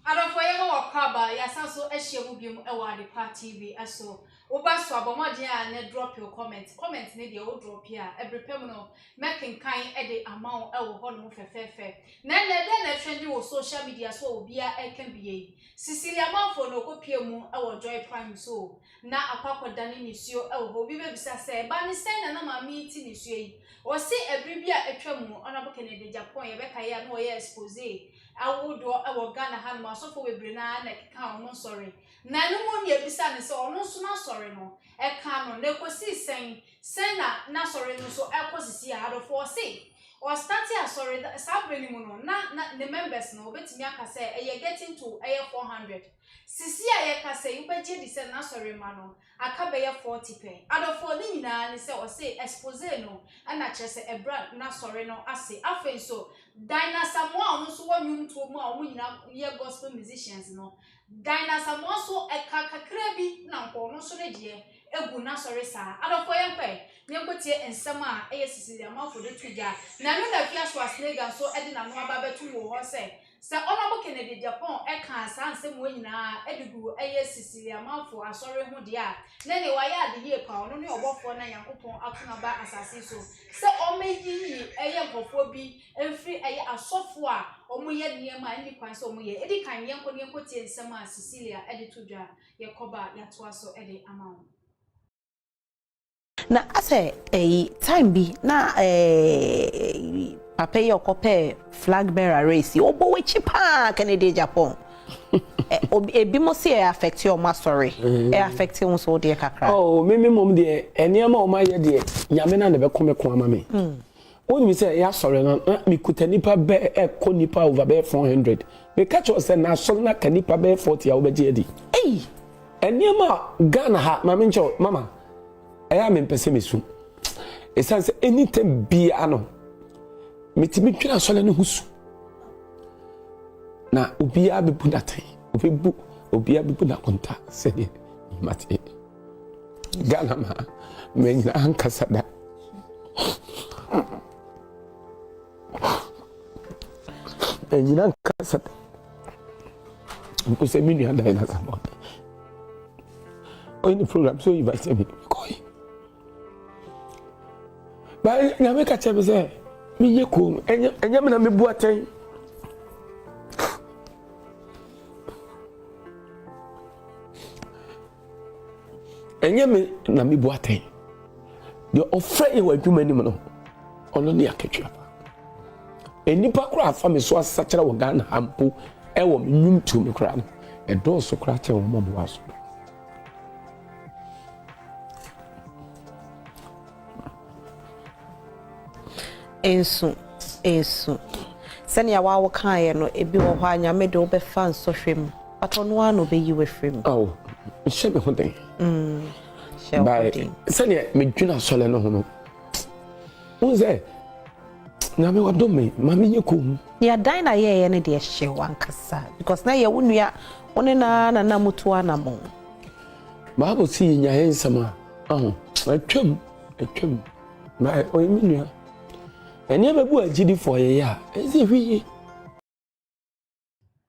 Adofo ye wo kwaba ya sanso ehye mu biom e wa Adepa TV eso oba so abomode a na drop your comment ne de wo drop ya ebrepem no making kan e de amount e wo ho no fefefe na de na trendi wo social media so obi a e kan biye Cecilia Marfo no kopie mu e wo Joy Prime so na akwakoda ne nisuo e wo ho bi bebisa se ba ne sen na ma mi ti nisuo yi o se ebrebi a etwa mu ona bo Kennedy Agyapong ye be kai ya no ye expose awodo ewo Ghana ha no asofo webre na ka omo sorry na no mo ne ebisa ne se ono so na sorry no e ka no ne kosi sen na sorry no so e kosisi adofo se or start ya sorry sabre ni mu no na the members no obetimi aka se e getting to 400 sisi ye ka se you beje di se na sorry ma no aka be 40 pen adofo ni nyina ne se o se expose no na kire se e brand na sorry no ase afen so Asamoah no so wonwum to mu a omo nyina ye gospel musicians no Asamoah so e kakra bi na nko no so ne je egu na sorry sa adofo ye mpe ne nkotie ensem a eye Cecilia Marfo de tuja na no na Afia Schwarzenegger so e de na no aba betu wo ho se ono Kennedy Agyapong e kan asa nsem wo nyina edugu eye Cecilia Marfo asori ho de a na ne wa ya de ye pa ono ne obofo na Yankopon akona ba asase so se o meyi eye nkofo bi emfiri eye asofo a omo ye niema ni kwan so omo ye edi kan yenko tie nsem a Cecilia e de tuja ye koba ya to aso e de amount na ase time bi na papa yo kope flag bearer race obo wechi pa Kennedy Agyapong ebi mo se affect your ma sorry affect you so de kakra me mom de eniema o ma ye de nyame na ne be kome ko ama me oni mi say ya sorry na mi kutanipa be ko nipa over be 400 me catch us na sorry na kanipa be 40 a wo be je di eniema Ghana ha mama I am in pessimism. It says anything be ano. Mitimi twina so le no husu. Na obi a bebu na tan. Obi a bebu na konta se de mate. Ghana ma me nyina ankasa da. Nyina ankasa. Ko se mi ni anda ina Asamoah. O in the program so invite me. Ba na me ka che me say me ye ko enya me na me bu aten enya me na me bu aten de ofre e wadwuma ni mo no ono ne akatwa enipa kura afa me so asakira wo Ghana ampo e wo nyum tu me kura no e do so kura che wo mo bo aso ensu senia wa wo kan ye no ebi wo hwa nyame de wo be fan so hwem atono ano be yi we frem oh she be hoden she hoden senia me dwuna sole no ho no unze na me wado me mami ye ko ya dina ye ne de hye wankasa because na ye wonua woni na mutu anamo Bible see nya hensama atwam na o minua eni abebu agidi for ye ya ezi hwi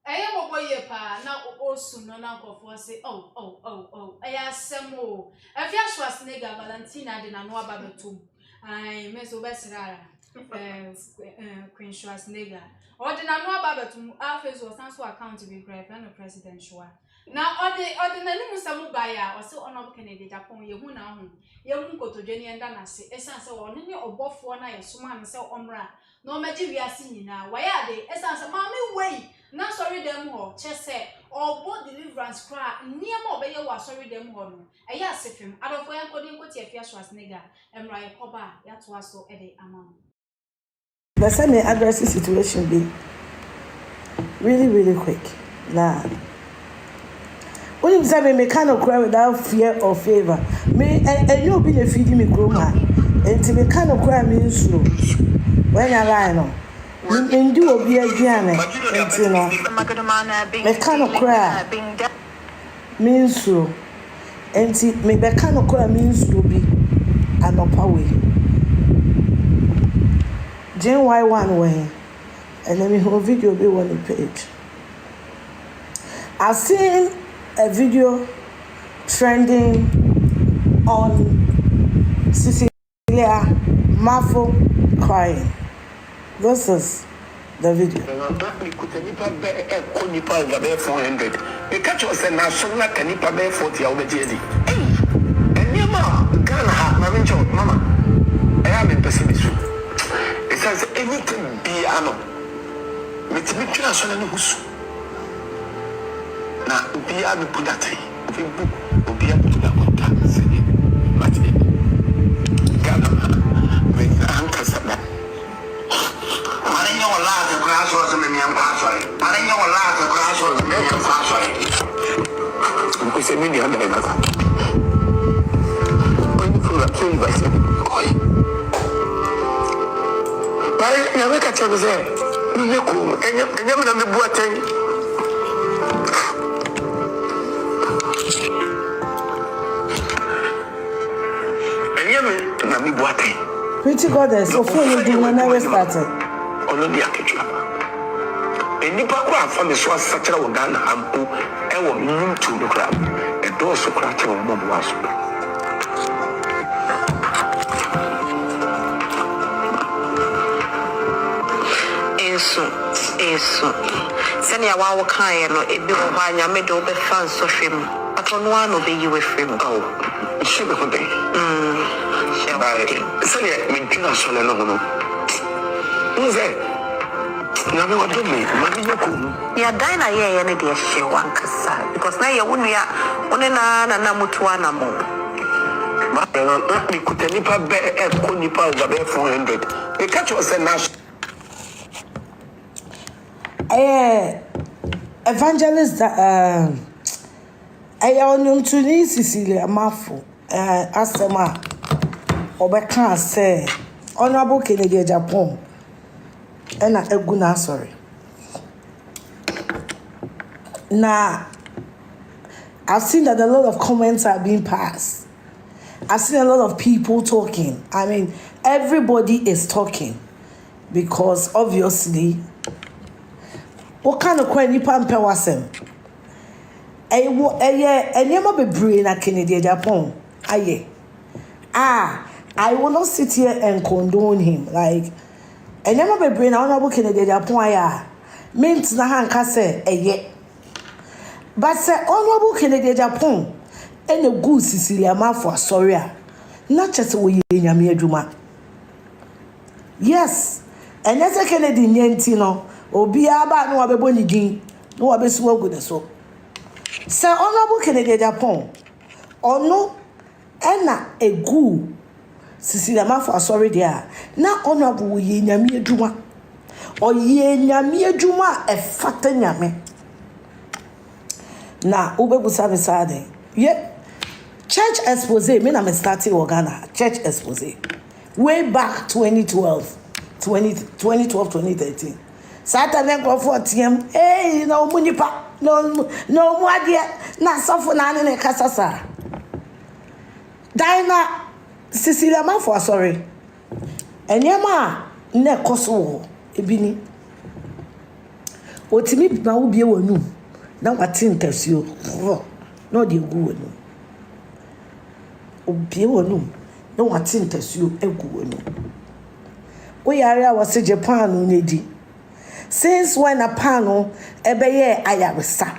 mo boye pa na osu no na nkofo se aya semo Afia Schwarzenegger Valentina de na no aba betum ai meso besirara Queen Schwarzenegger o de na no aba betum afezo sanso account bi grab na president Schwarz na ode na nimu samu baya o se ono Kennedy Agyapong ye hu na hu ye hu kotodwani enda na se esan se wo ne obofo na ye soma ne se omra na o magi wiase nyina wa ya de esan se ma me wei na sorry dem ho che se obo deliverance cry niam obeye wa sorry dem ho no eya sefem adofo yankodi nkoti Afia Schwarzenegger emra ye koba ya to aso e de amount the same address situation be really quick nah. When you say me cannot cry without fear or favor. Me and you be feeding me groma. And to me cannot cry means slow. When I lie no. Me do be a giant. And you know. Me cannot cry means slow. And me cannot cry means slow be an upper way. Jane Y1 way. And let me hold video be on the page. I've seen a video trending on Cecilia Marfo crying. This is the video. It says anything be ano. Na ubia me pudate ubia puda konta sene mate gana me anka saba marinyo wala ka kraso se me miam kwaso marinyo wala ka kraso se me miam kwaso ko se mi ni anda na ka oni fura tun ba se oi pare ya me ka cheze ni ko enya na me buaten. Pretty goddess, so for you do never started. Only a kitchen. A nipa from the Schwarz such a Ghana ample, and will mean to the crowd. A door so cracked on Mob was. Eso. Send your wow kind or a bit of wine, I made over fans of him. But on one will be you with him. Oh, sugar for day. Sani mintina sole no no. Nze. Na me wado me, mami nyako. Ya dai na ye ne de hye wankasa because na ye wonu ya one na mutu ana mo. Ma na ni kutani pa be e ko ni pa over 400. E catch us na evangelist onum tuni Cecilia Marfo Asamoah Obeka say honorable Kennedy Agyapong ena egu na sorry now I've seen that a lot of comments are being passed. I've seen a lot of people talking. I mean, everybody is talking because obviously what kind of query pamper wasem anyama bebre na Kennedy Agyapong aye I will not sit here and condone him like anyama bebre na honorable Kennedy Agyapong aye means na hanka say eye but say honorable Kennedy Agyapong ene good Cecilia Marfo sorry not just we nyame adwuma yes and as Kennedy nyenti no obi aba no abebo ni din no abesu ogu de so say honorable Kennedy Agyapong ono ena egu Cecilia Marfo sorry there na honorable ye nyame adwuma o ye nyame adwuma e fata nyame na ubebusa besade ye church expose me na me starting Ghana church expose way back 2013 Saturday go for TM no munipa no muadie na sofo na ne kasasa Dina Cecilia Marfo sorry enyema na ekoso ebini otimi na wo bie wonu na wate ntasuo no de egu wonu obie wonu na wate ntasuo egu wonu wo yare a wase Japan no nedi since when a panel ebeye ayaresa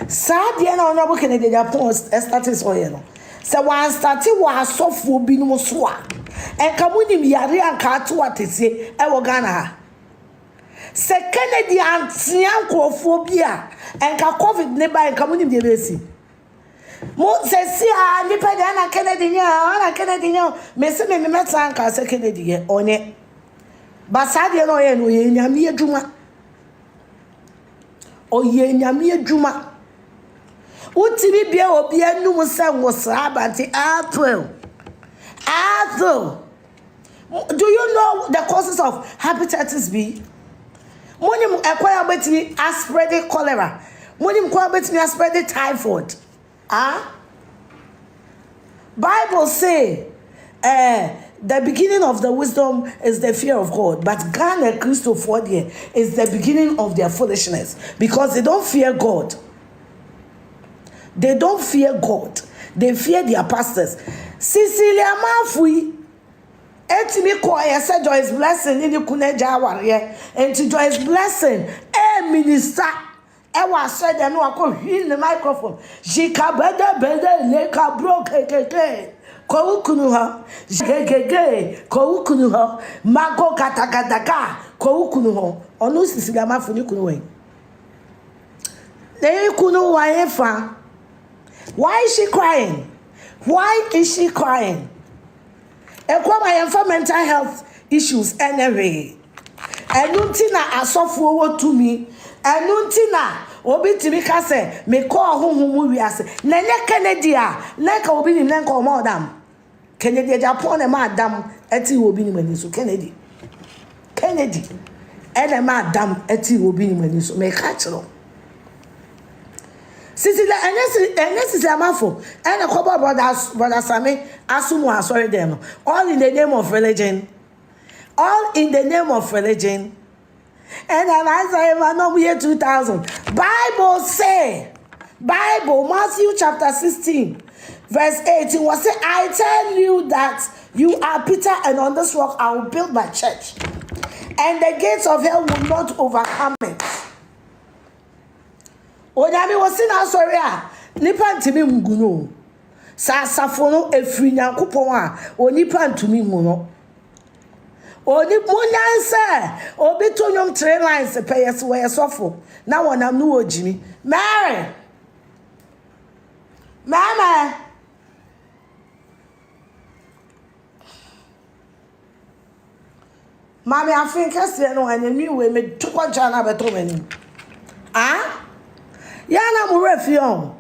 sa de na honorable Kennedy Agyapong started so ye no se wan start wa sofo bi no so a enka munim yare anka ato atese e wo Ghana ha se Kennedy antian krofo bi a enka covid ne ba enka munim de besi mo se si a ni pe na Kennedy nya me se me meta anka se Kennedy ye onye basade no ye no ye nyame adwuma o ye nyame adwuma utimi bia obi anum se ngosra abante April do you know the causes of hepatitis B monim ekwaya betimi spread cholera monim kwa betimi spread typhoid Bible say the beginning of the wisdom is the fear of God, but Ghana Christopher is the beginning of their foolishness because they don't fear God. They don't fear God. They fear their pastors. Cecilia Marfo, etimi ko said Joyce Blessing in the Kuneja warrior, and to Joyce Blessing, minister. I was said and I could hear the microphone. She kabeda beda leka broke ko ukunuha gegege ko ukunuha mago katakataka ko ukunuha onu Cecilia Marfo ni kunuwe ne kunu wa efa. Why is she crying? Why is she crying? And for mental health issues anyway. And untina asofo to me. And untina obi timika se me call home we ase. Nene Kennedy neka obi ni nenka madam. Kennedy Japan e madam eti obi ni mani so Kennedy. Kennedy e madam eti obi ni mani so me catch no. Cecilia Cecilia Marfo and a couple brother Sammy Asamoah sorry them. All in the name of religion. All in the name of religion. And then I know year 2000. Bible say, Bible, Matthew chapter 16, verse 18 was say, I tell you that you are Peter, and on this rock I will build my church. And the gates of hell will not overcome it. Onyame wosi na sorry nipa ntimi nguno sa safono efri nyankopon a onipa ntumi nguno oni munyanse obi to nyom 3 lines peyes we sofo na wonam no ojimi Mary mama mami afinka se no anemi we me tukwaja na beto mani Yana Murefion.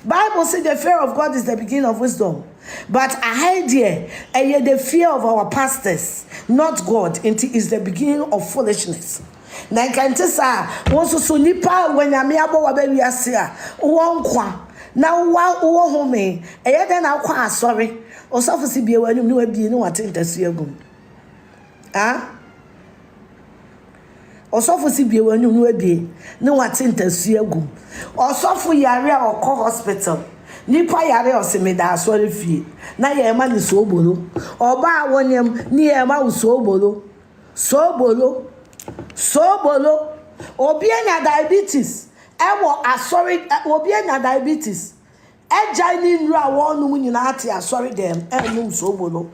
Bible says the fear of God is the beginning of wisdom. But I idea and the fear of our pastors, not God, is the beginning of foolishness. Na nkantesa wonso so nipa wanyamiabo wabawi asia wonkwa na wo home eye den na kwa asori osofo si bie wanum ni wabie ni watentasu agum Osofo si bie wanum ni wabie ni watentasu agum Osofo yare a okọ hospital nipa yare osemeda asori fie na ye ma ni so obolo oba wonem ni ye ma so obolo obi anya diabetes ewo asori obi anya diabetes eja ni nru a wonu nyina ate asori dem enum so obolo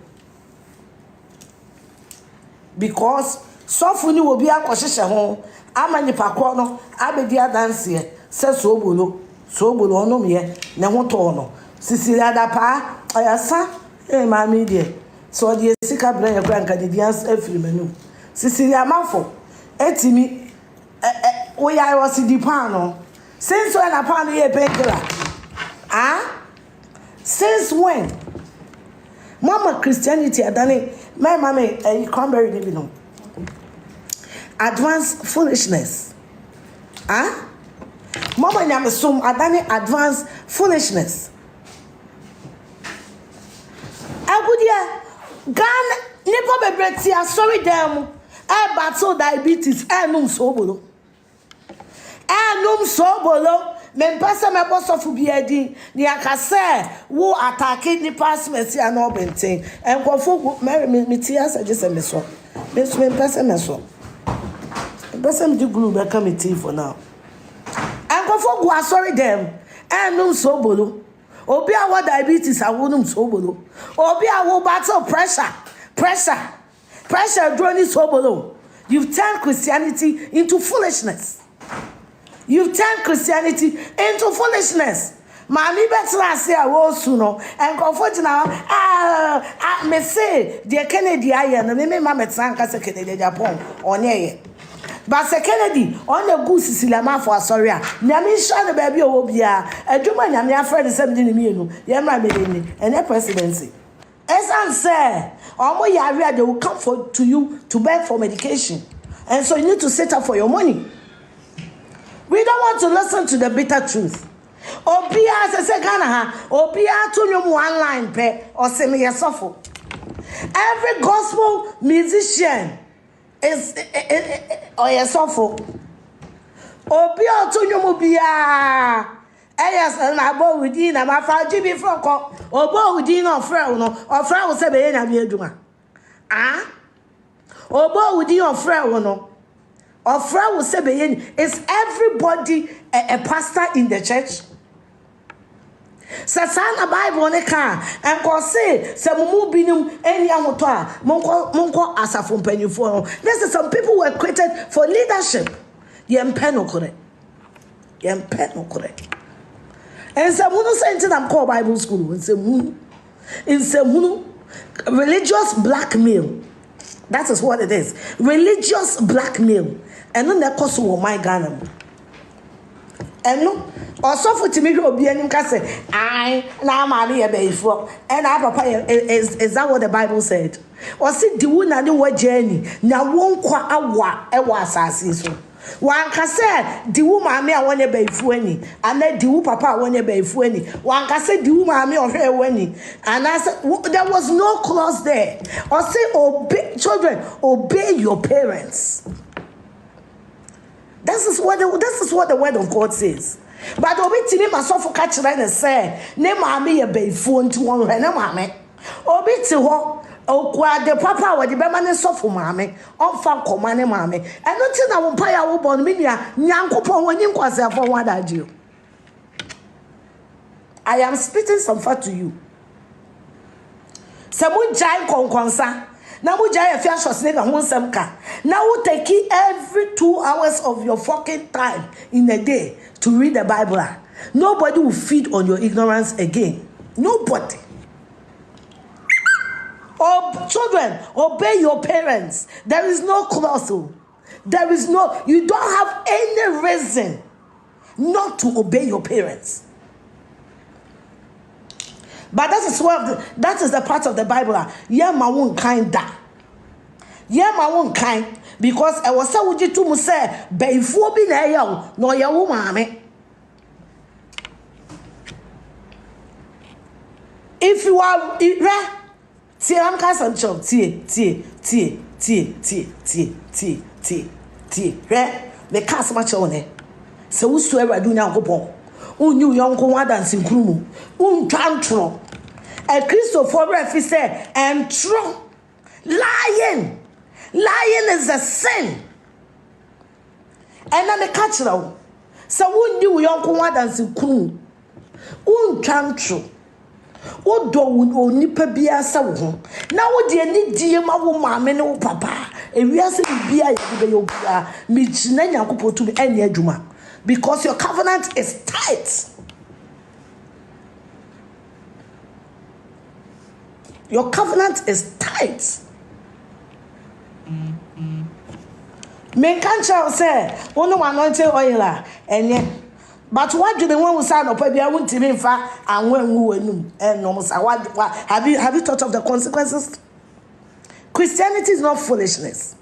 because sofu ni obi akohyehe ho amani pakọ no abedi adanse se so obolo onum ye ne ho to no Cecilia dapa ayasa mami de so de sika bra ye kra nka de dias afiri manu Cecilia Marfo etimi we I was di pan since when a pan ye painkiller since when mama Christianity adane my mama cranberry ni no advanced foolishness mama nyame som adane advanced foolishness agudia Ghana nipo bebreti asori dem battle diabetes enum sobolo me pasa me boss of biadi ni akase wo attack ni pass mercy and no benten enkofo me tia suggest me so me pasa me so pasa me di glue be committee for now enkofo go asori dem enum sobolo obi awo diabetes awonum sobolo obi awo battle pressure drowning sobolo. You've turned Christianity into foolishness. Mami betra say a wo suno and comfort now me say the Kennedy aye no me mama tranka se Kennedy Japan onye but se Kennedy on the good Cecilia Marfo asori a nyame sha no ba bi owo bia adwuma nyame afred se mde ni mienu ye mra me ni ene presidency Esan say omo yare they will come to you to beg for medication and so you need to set up for your money. We don't want to listen to the bitter truth. Obia se Ghana ha obia to nyom one line pe o se me yesofo Every gospel musician is or a sofo. Obi otunyomu bia. Yes, and I bought within a mafa Jimmy Franco, or bought within or Frauno, or Frau Sabena Vieduma. Ah? Or bought within or Frauno, or Frau Sabayan. Is everybody a pastor in the church? Sasana Bible on a car and go say, some binum any amotoa, Monko Asafum penny for. This is some people were created for leadership. Yem penno correct. Yem penno correct. And some who sent them call Bible school in some religious blackmail. That is what it is. Religious blackmail. And then the cost of my Ghana. And no, also for Timmy Obi and say, I now marry a before. And our papa is that what the Bible said? Or see the wound and the word journey. Now won't qua a was as one can say the woman me I want to be funny, and then the papa I want to be funny. One can say the woman me or her winning, and I said there was no clause there. Or say obey children, obey your parents. This is what the word of God says. But obi tini masofo ka kire ne say ne maame ye be phone to one ne maame obi ti ho okwa de papa wo de be ma ne sofo maame onfa koma ne maame eno ti na wo mpa ya wo bon me nua nyankopon woni nkwase afo wadaje. I am spitting some fat to you. Samu jai konkonsa na mu jai Afia Schwarzenegger ho nsem ka na wo take every 2 hours of your fucking time in a day to read the Bible. Nobody will feed on your ignorance again. Nobody. Oh, children, obey your parents. There is no clause. There is no, you don't have any reason not to obey your parents. But that is the part of the Bible. Yeah, my own kind da. Yeah, my own kind. Because I was so would you to say, before being a young, no, your woman. If you are, see, I'm casting job, tie, the cast much on it. So, whosoever do now go who knew young one dancing crew, tantrum. A Christopher Refi said, and true, lying is a sin. And then the catcher, so who knew young one dancing crew, tantrum. O do o nipa bia sa wo ho na wo de ani die ma wo maame ne wo papa ewiase bia ye be yo bia mi china nyankopɔ tu eni adwuma because your covenant is tight. Your covenant is tight. Me kan cha say wono anointing oil enye. But what do the one who sign up? Maybe I won't even fa and when we and no have you thought of the consequences? Christianity is not foolishness.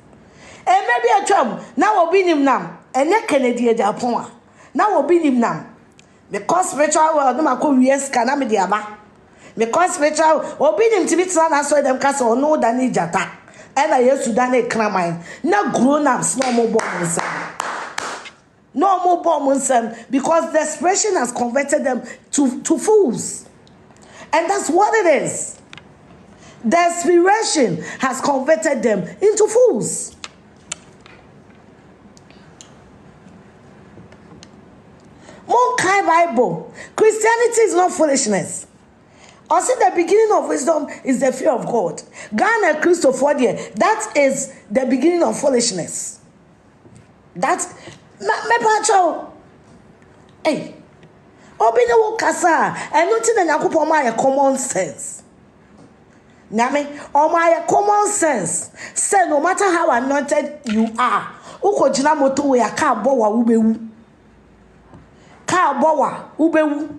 And maybe a trouble now will be him now and neck Kennedy Agyapong. Now will be him now because spiritual world no matter yes can I be the because spiritual will be him to be son as well them castle no than jata and I used to done a crime now grown ups no more born. No more bomb because desperation has converted them to fools. And that's what it is. Desperation has converted them into fools. Monkai Bible. Christianity is not foolishness. Also, the beginning of wisdom is the fear of God. Ghana Christopher, that is the beginning of foolishness. That's me pacho. Hey. Obi ne wo kasa, eno ti na Nyankopon ma ye common sense. Nyame, o ma ye common sense. Say no matter how anointed you are, ukojina moto we aka bowa ubewu. Ka bowa ubewu.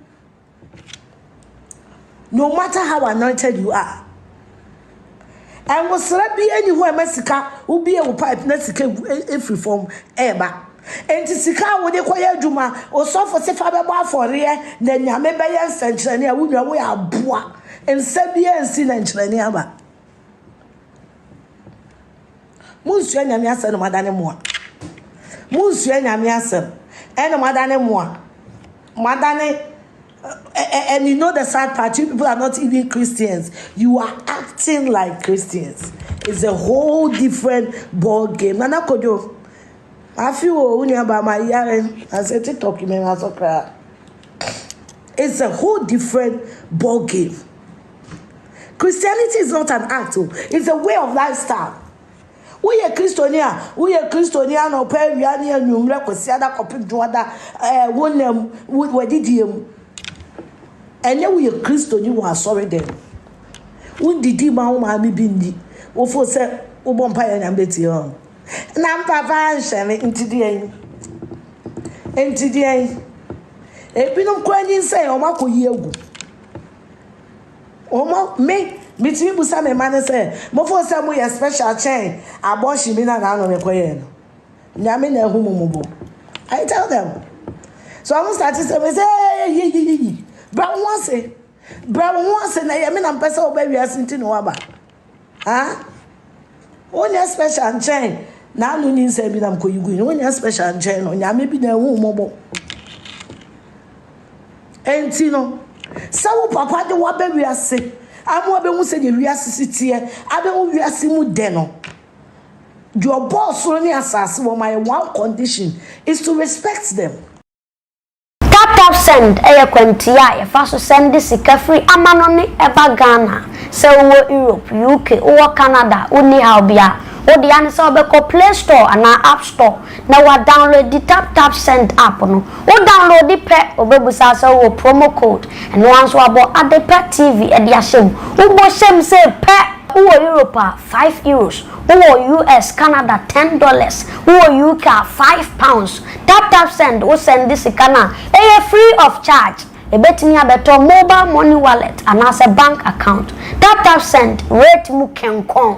No matter how anointed you are. And was be anywhere mesika ubi e pipe na sika every form eba. And to sika wo de koye adwuma o so for se fa be bo afore na nyame be ye nsankyerene a wunwa wo ya aboa ensabia ensi na nkyerene aba Munsua nyame asem no madane moa. Munsua nyame asem. No madane moa. Madane and you know the sad part, you people are not even Christians. You are acting like Christians. It's a whole different ball game. Nana Kojo, I feel when you about my yare, I said TikTok, you may also cry. It's a whole different ball game. Christianity is not an act, it's a way of lifestyle. We are Christiania, no pay, we are near Numra, Cosiada, Copy, Joada, one them, what did you? And then we are Christian, you are sorry then. When did you mammy bindi? Or for say, Ubompire and Betty on. Nampa Van into the end. Into the end. A pin of crying say, O Marco Yegu. O me, between Busam and man say, before some way a special chain, I wash him in an hour of a coin. Yamin a humubo. I tell them. So I was starting to say, Brown wants it. I mean, I'm person baby as into no about. Ah, only a special chain. Now, no need say, I'm going to go. Only a special chain on ya, maybe the womb mobile. And Tino, some papa, the what baby I say. I'm what we say, we are city. I don't we are simu deno. Your boss only assassin. My one condition is to respect them. Tap send kwantia ya faso send sika free amanoni eba Ghana se wo Europe UK wo Canada oni ha bia wo de an se obeko Play Store ana App Store na wa download the tap send app no wo download the pe obebusa se wo promo code and once wo abo Adepa TV e dia shem wo bo shem se pe wo Europe €5 wo US Canada $10 wo UK £5 tap send wo send this kana free of charge e betimi abeto mobile money wallet and as a bank account tap send rate mu kenkon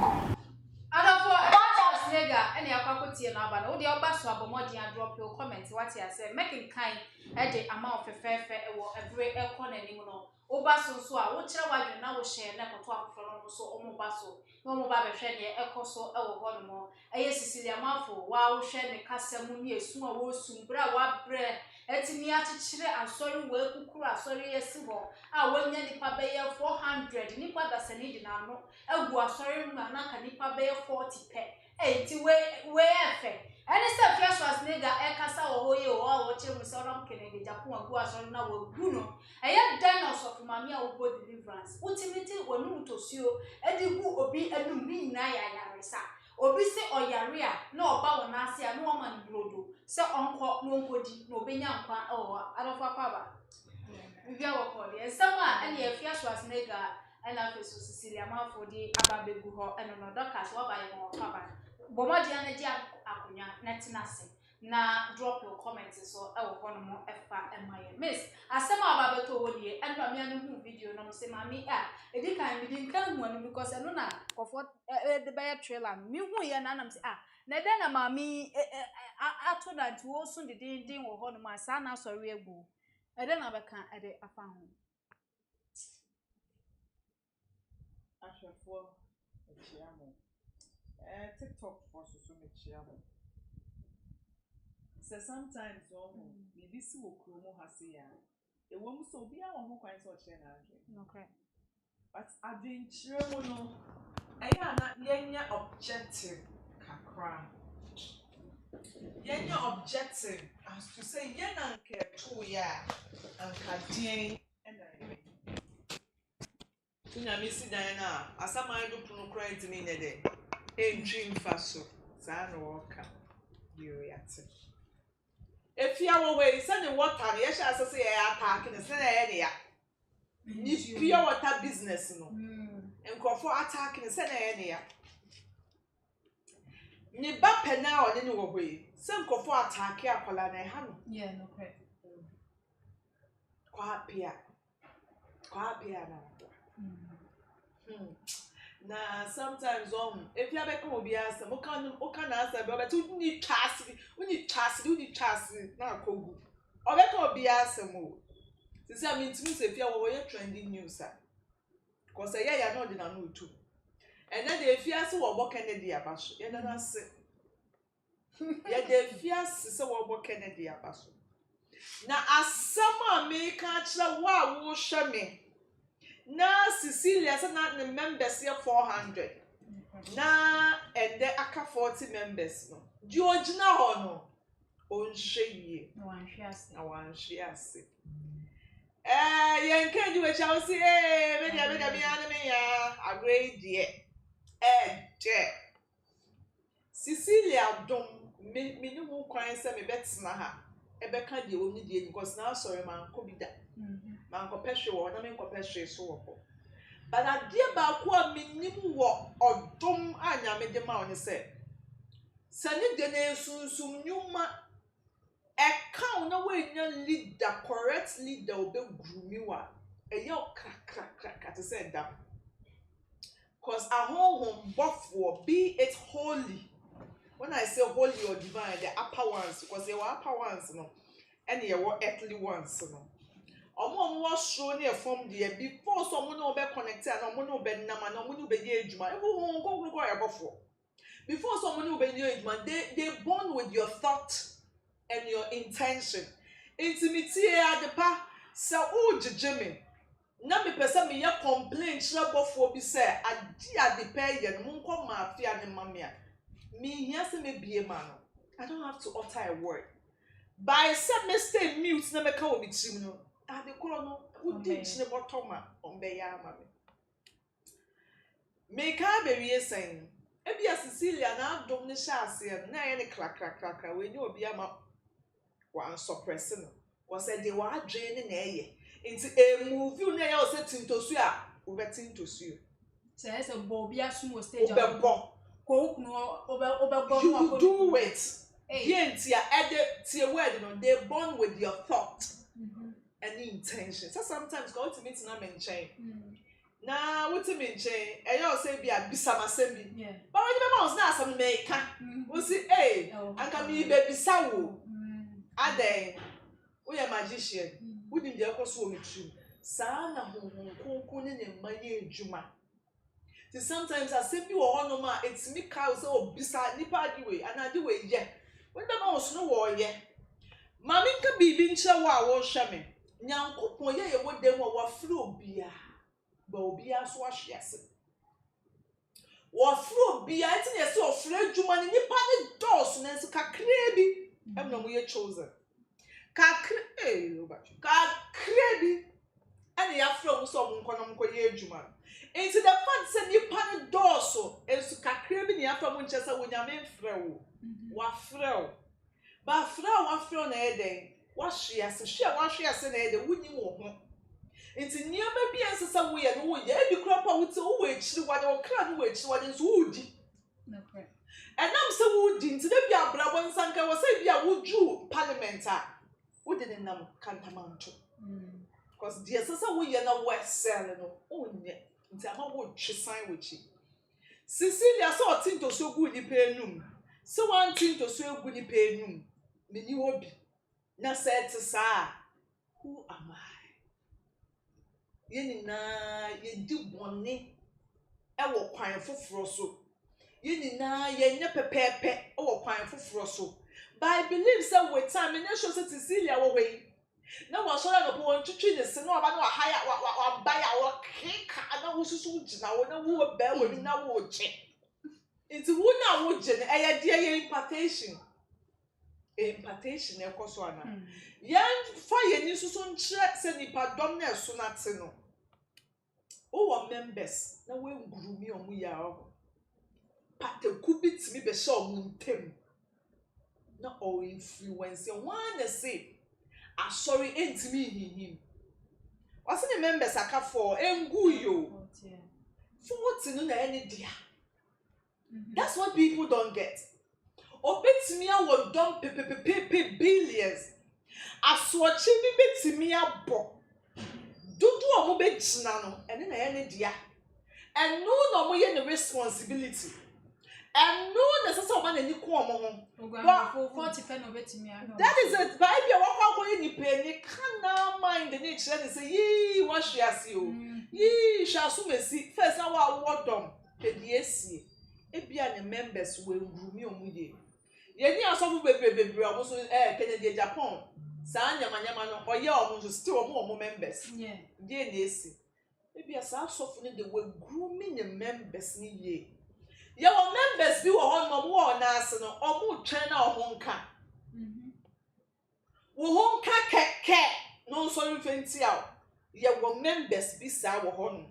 Adafo Schwarzenegger any akwakotie na aba na wo de oba so abomodi a drop your comment what you say making kind e de amount fefefe e wo every e corner ni mu no oba so a wo kire wadwe na wo share na koto akofo no so omo ba so no mo ba be hwe de ekoso e wo ho no mo eye Cecilia Marfo wa wo hwe ne kasam ni esu a wo sumbra wa bre etimi akikire asori we kukuru asori yesi ho a wonya nipa be ye 400 nipa da sani di na no egu asori mu na ka nipa be ye 40 pe enti we efe ene se Afia Schwarzenegger kasa wo ho ye o wo chemu se oram Kennedy Agyapong agu asori na wo gu no eye dinosaur of mami a wo go deliverance ultimate wonu mutosio edi gu obi anum ni nyina ya yaresa obi se oyare a na oba wona ase a no man brodo se onko no nkodi no obenya nkwa adofa kwaba bibia wokodi esama ene Afia Schwarzenegger ena feso Cecilia Marfo di ababegu ho eno no dokas wa ba ye mo kwaba bomodi ane di akonya netinase na drop your comments so e wo kono mo efa emaye miss asema ababeto wodie eno me anu hu video no se mami edi kan bi din kan hu anu because eno na kofo the buy trailer mi hu ye na nam se na den na mami ato na nti wo so de din wo ho no ma sa na sori egu eden na beka ede afa hu Ashafo echiamo TikTok for so mechiamo. So sometimes maybe si wo kromo hase ya e wo so bi a wo ho kwan so che na adwe okay but adwenchire mu no aya na yenya objective kakra yenya objective as to say yena nke to ya anka dien ena tunya misi dan na Asamoah do punu kra ntimi ne de entrim faso sa na woka yuriate Afia wo we say the water ye sha say e attack ne say na ye ya ni pure water business no nkofo attack ne say na ye ya ni ba pena o ne wo hoyi say nkofo attack akola na ha no yeah no pray kwa pia na na sometimes Afia be come obi asem o kan na asem be tu ni chasi na akogu o be come obi asem o sisi am ntimi se Afia wo ye trending news cause ya no de na no tu and then the Afia so wo Kennedy abaso ye na se ye the Afia so wo Kennedy abaso na asama me ka kire wo hwe me na Cecilia say na the members here 400 na and the aka 40 members no di ogina ho no onhwe na wanhwe ase yenka di we shall see me dia me ya agree die de Cecilia dom me ni mu kwan se me betena ha e be ka die oni die because na sorry man ko bi da man ko pehwe wo na me ko pehwe so wo but adie ba ko a me nim wo odom anya me de ma oni se sani de na sunsum nyuma account na we nya leader correct leader obe grumi wa e yo kra to say that cause a home buffo be it holy. When I say holy or divine, the upper ones, because they were upper ones no and they were earthly ones no omo was shown here from there before someone no be connected and omo no be nama no omo no be ejuma even won go abofo before someone no be ejuma they born with your thought and your intention intimity at the pa so o jejeme na me pesa me ye complain chira bofo bi say adi ade pay ye no nko ma Afia ne mamia me here say me bie ma no I don't have to utter a word by some mistake mute na me ka wo bitim no ade koro no udi chine botoma ombe ya ma me ka be wie sen ebia Cecilia na adom ne sha ase na ye ne krakrakrakra we ni obi ama wan suppress no was say they were adwene na eye nti a movie na ye o se tintosu a wo betintosu say say bobi asum stage obebo ko kunu obebo you do it yentia ede tie word no they born with your thought and intention so sometimes go to meet na menchen na what to menchen e yo say bia bisamasem bi but when you be na asem meka we say anka mi be bisa wo aden we a magician we dim dey koso o mitru sa na honhon ne ne manye ejuma so sometimes asem bi wo hono ma etimi ka so obisa nipa adi we anadi we ye when the mouse no wo ye mami nka bibi nche wo a wo hwe me nyankopon ye wo dem wo fru obia ba obia so ahwease wo fru obia enti ne se ofru adwuma ne nipa ne dos na nso kakra bi em no mo ye chosen kakra bi ene ya fru mo so mo nkono mko ye adwuma enti the fact say nipa ne dos enso kakra bi ne ya fru mo nche se wo nyame mfre wo wa frel ba frel na eden wa hwe na eden wunyi wo ho enti niam bi ensesa wo ye no wo ye bi kra pa wo te wo ekiri wa de wo kra no wo ekiri wa de so wudi na kra enam se wudi enti de bi abrabo nsanka wo se bi a woju parliament a wudi ne nam kantamanto because the ensesa wo ye na wo sell no onye enti ama wo twisan wechi Cecilia so tinto so gu ni pe enum so one thing to so egu ni pe enum me ni obi na set sa who am I ye ni na ye di bone e wo kwan foforo so ye ni na ye nye pepepe e wo kwan foforo so but I believe say with time me na show say Cecilia wo we na wo so na po ntwitwi ne se na oba na wa haya wa ba ya wo keka na wo susu gina wo na wo ba wo ni na wo che it's who now would gen a dear impartation e koso ana yan fire ni so nche se nipa dom na so na te no o members na we ngurumi omu ya o pate kubit mi be sha omu ntem na o influence one na say asori entimi hihim wase ne members aka for engu yo 40 no na any dia. That's what people don't get. Obetimia will dump billions. Aswachi bi betimia bo. Dudu omo betina no, ene na ye dia. And no mo ye the responsibility. And no necessary man ani ko omo ho. But 40 pen obetimia. That is it. Ba bia wakwa ko ni penny can mind the nature and say yi wa hwiase o. Yi hwaso mesi first na wa wo dom. PDC ebia ne members we ngumi omuye ye ni asofu bebre omo Kennedy Agyapong saa nyama no oye omo so still omo members yeah ye na esi ebia saa asofu ne de we grooming ne members ni ye ye wo members bi wo ho no wo na ase no omo twen na omo nka wo ho nka keke no so mfenti a ye wo members bi saa wo ho no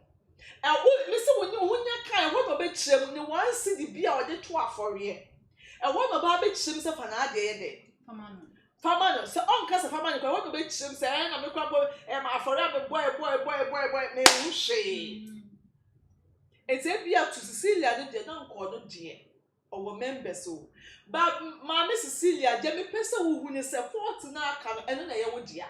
me say when you kan what no be kyerem ni one city bi a ode to afore what no ba be kyerem se fa na ade ye de fama no se on ka se fama no what no be kyerem se na me kwa bo ma afore be boy me hu hwe ete bia to Cecilia no de na nko no de owo members o but ma me Cecilia je me pese wo hu ni se 40 na aka no eno na ye wo dia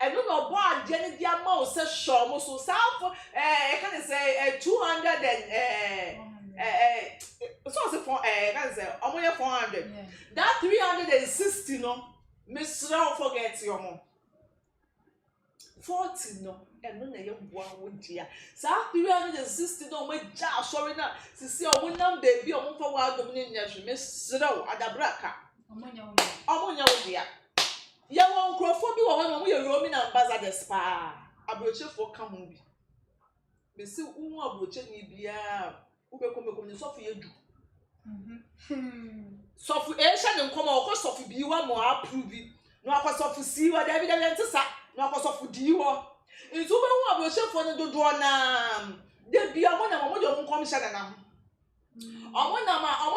and no boy Jenny dia ma say show mo so for can say 200 and so say for can say omoye 400 that 360 no Miss Row forget your mom 40 no and no na ye boa wo dia sa 360 no mo ja sorry na sisi o wonam baby o mo fa wa dom ni nya Miss Row adabraka omonya wo dia ya won krofo bi wo ho no mo ye Roman ambassadors pa abrochefo ka ho bi be si unu abroche ni bia wo be kom ni sofu yedu sofu sha ne nkomo okọ sofu bi wa mo approve no akọ sofu si wa da bi da ntisa no akọ sofu di wo ntu be hu abrochefo ne dodo na de bia mo na mo de mo nkom sha na nam omo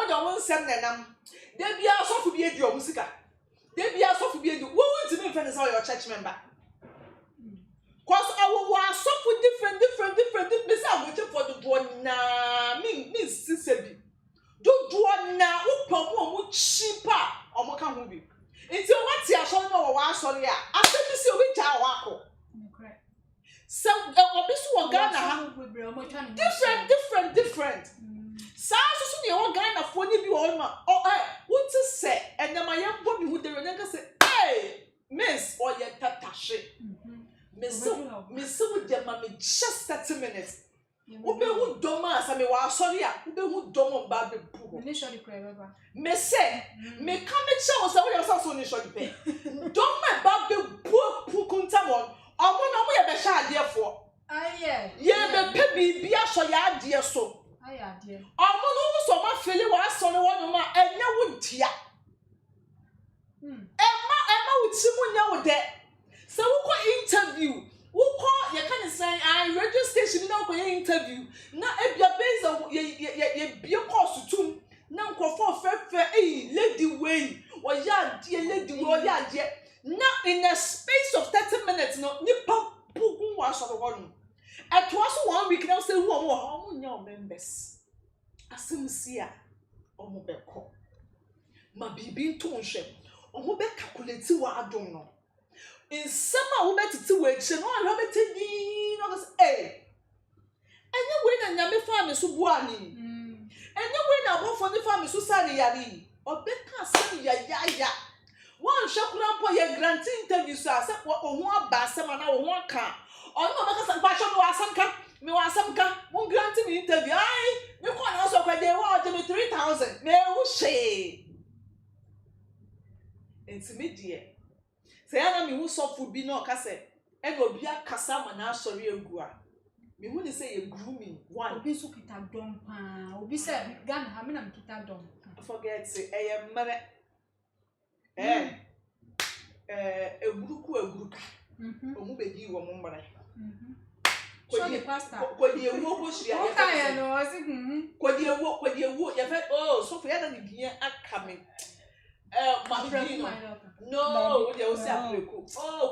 de mo nsem na nam de bia sofu bi edi o musika Debia sofu bi edu. Wo want me friend is your church member. Cause our sofu different. Me say I'm waiting for the door na me sisebi. Do na upomo cheaper omo kan ho bi. Nti o wati aso no wa asori a. Asemi si obi ja wa ko. Correct. So obi so Ghana ha different. Sa so ne wo Ghana fo ni bi wo ma what to say and na my young boy who dey na say hey miss or ye tatashe miss with them ma me just 30 minutes wo be hu doma asa me wa sorry a wo be hu doma ba be bu me sure the prayer baba me say me come che wo say wo so ni sure the pay doma ba be bu kuntamon omo na mo ye be sha ade fo aye ye be pe bibia so ya ade so aye omo no so ma fele wa so ne wo no ma enye wo dia Emma uti mu nya wo de se wo ko interview wo ko ye kan say I radio station na ko ye interview na ebia base ye bie course tum na nkofo fefe lady way wo ya die lady wo ya die na in a space of 30 minutes no nipa pugun wa so ro no it was 1 week now say who o nya members asimsia o mo be ko ma bibi to nhwe omo be calculate wa adom no in sama wo betiti wa eche no ala betini no say enye we na nyame fa me so buani enye we na bofo ne fa me so sare yari obeka asem ya wan hwekura mpo ye grant interview so ase wo ho aba asem na wo ho aka ono obeka sa pa hwe me wa asem ka mo grant me interview ai me ko na so kwa de wa de me 3000 me wo she intermediate say na me hu sofu bi na ka say e go bia kasa ma na asori egu a me hu ni say ye grooming one obi so kita dom pa obi say Ghana ha me na kita dom forget say e mare eguruka omu bedi wo mo mare so the pastor kodi ewo ko shia ya ka no osi kodi ewo ya fe sofu ya na ni bia aka me no, they will say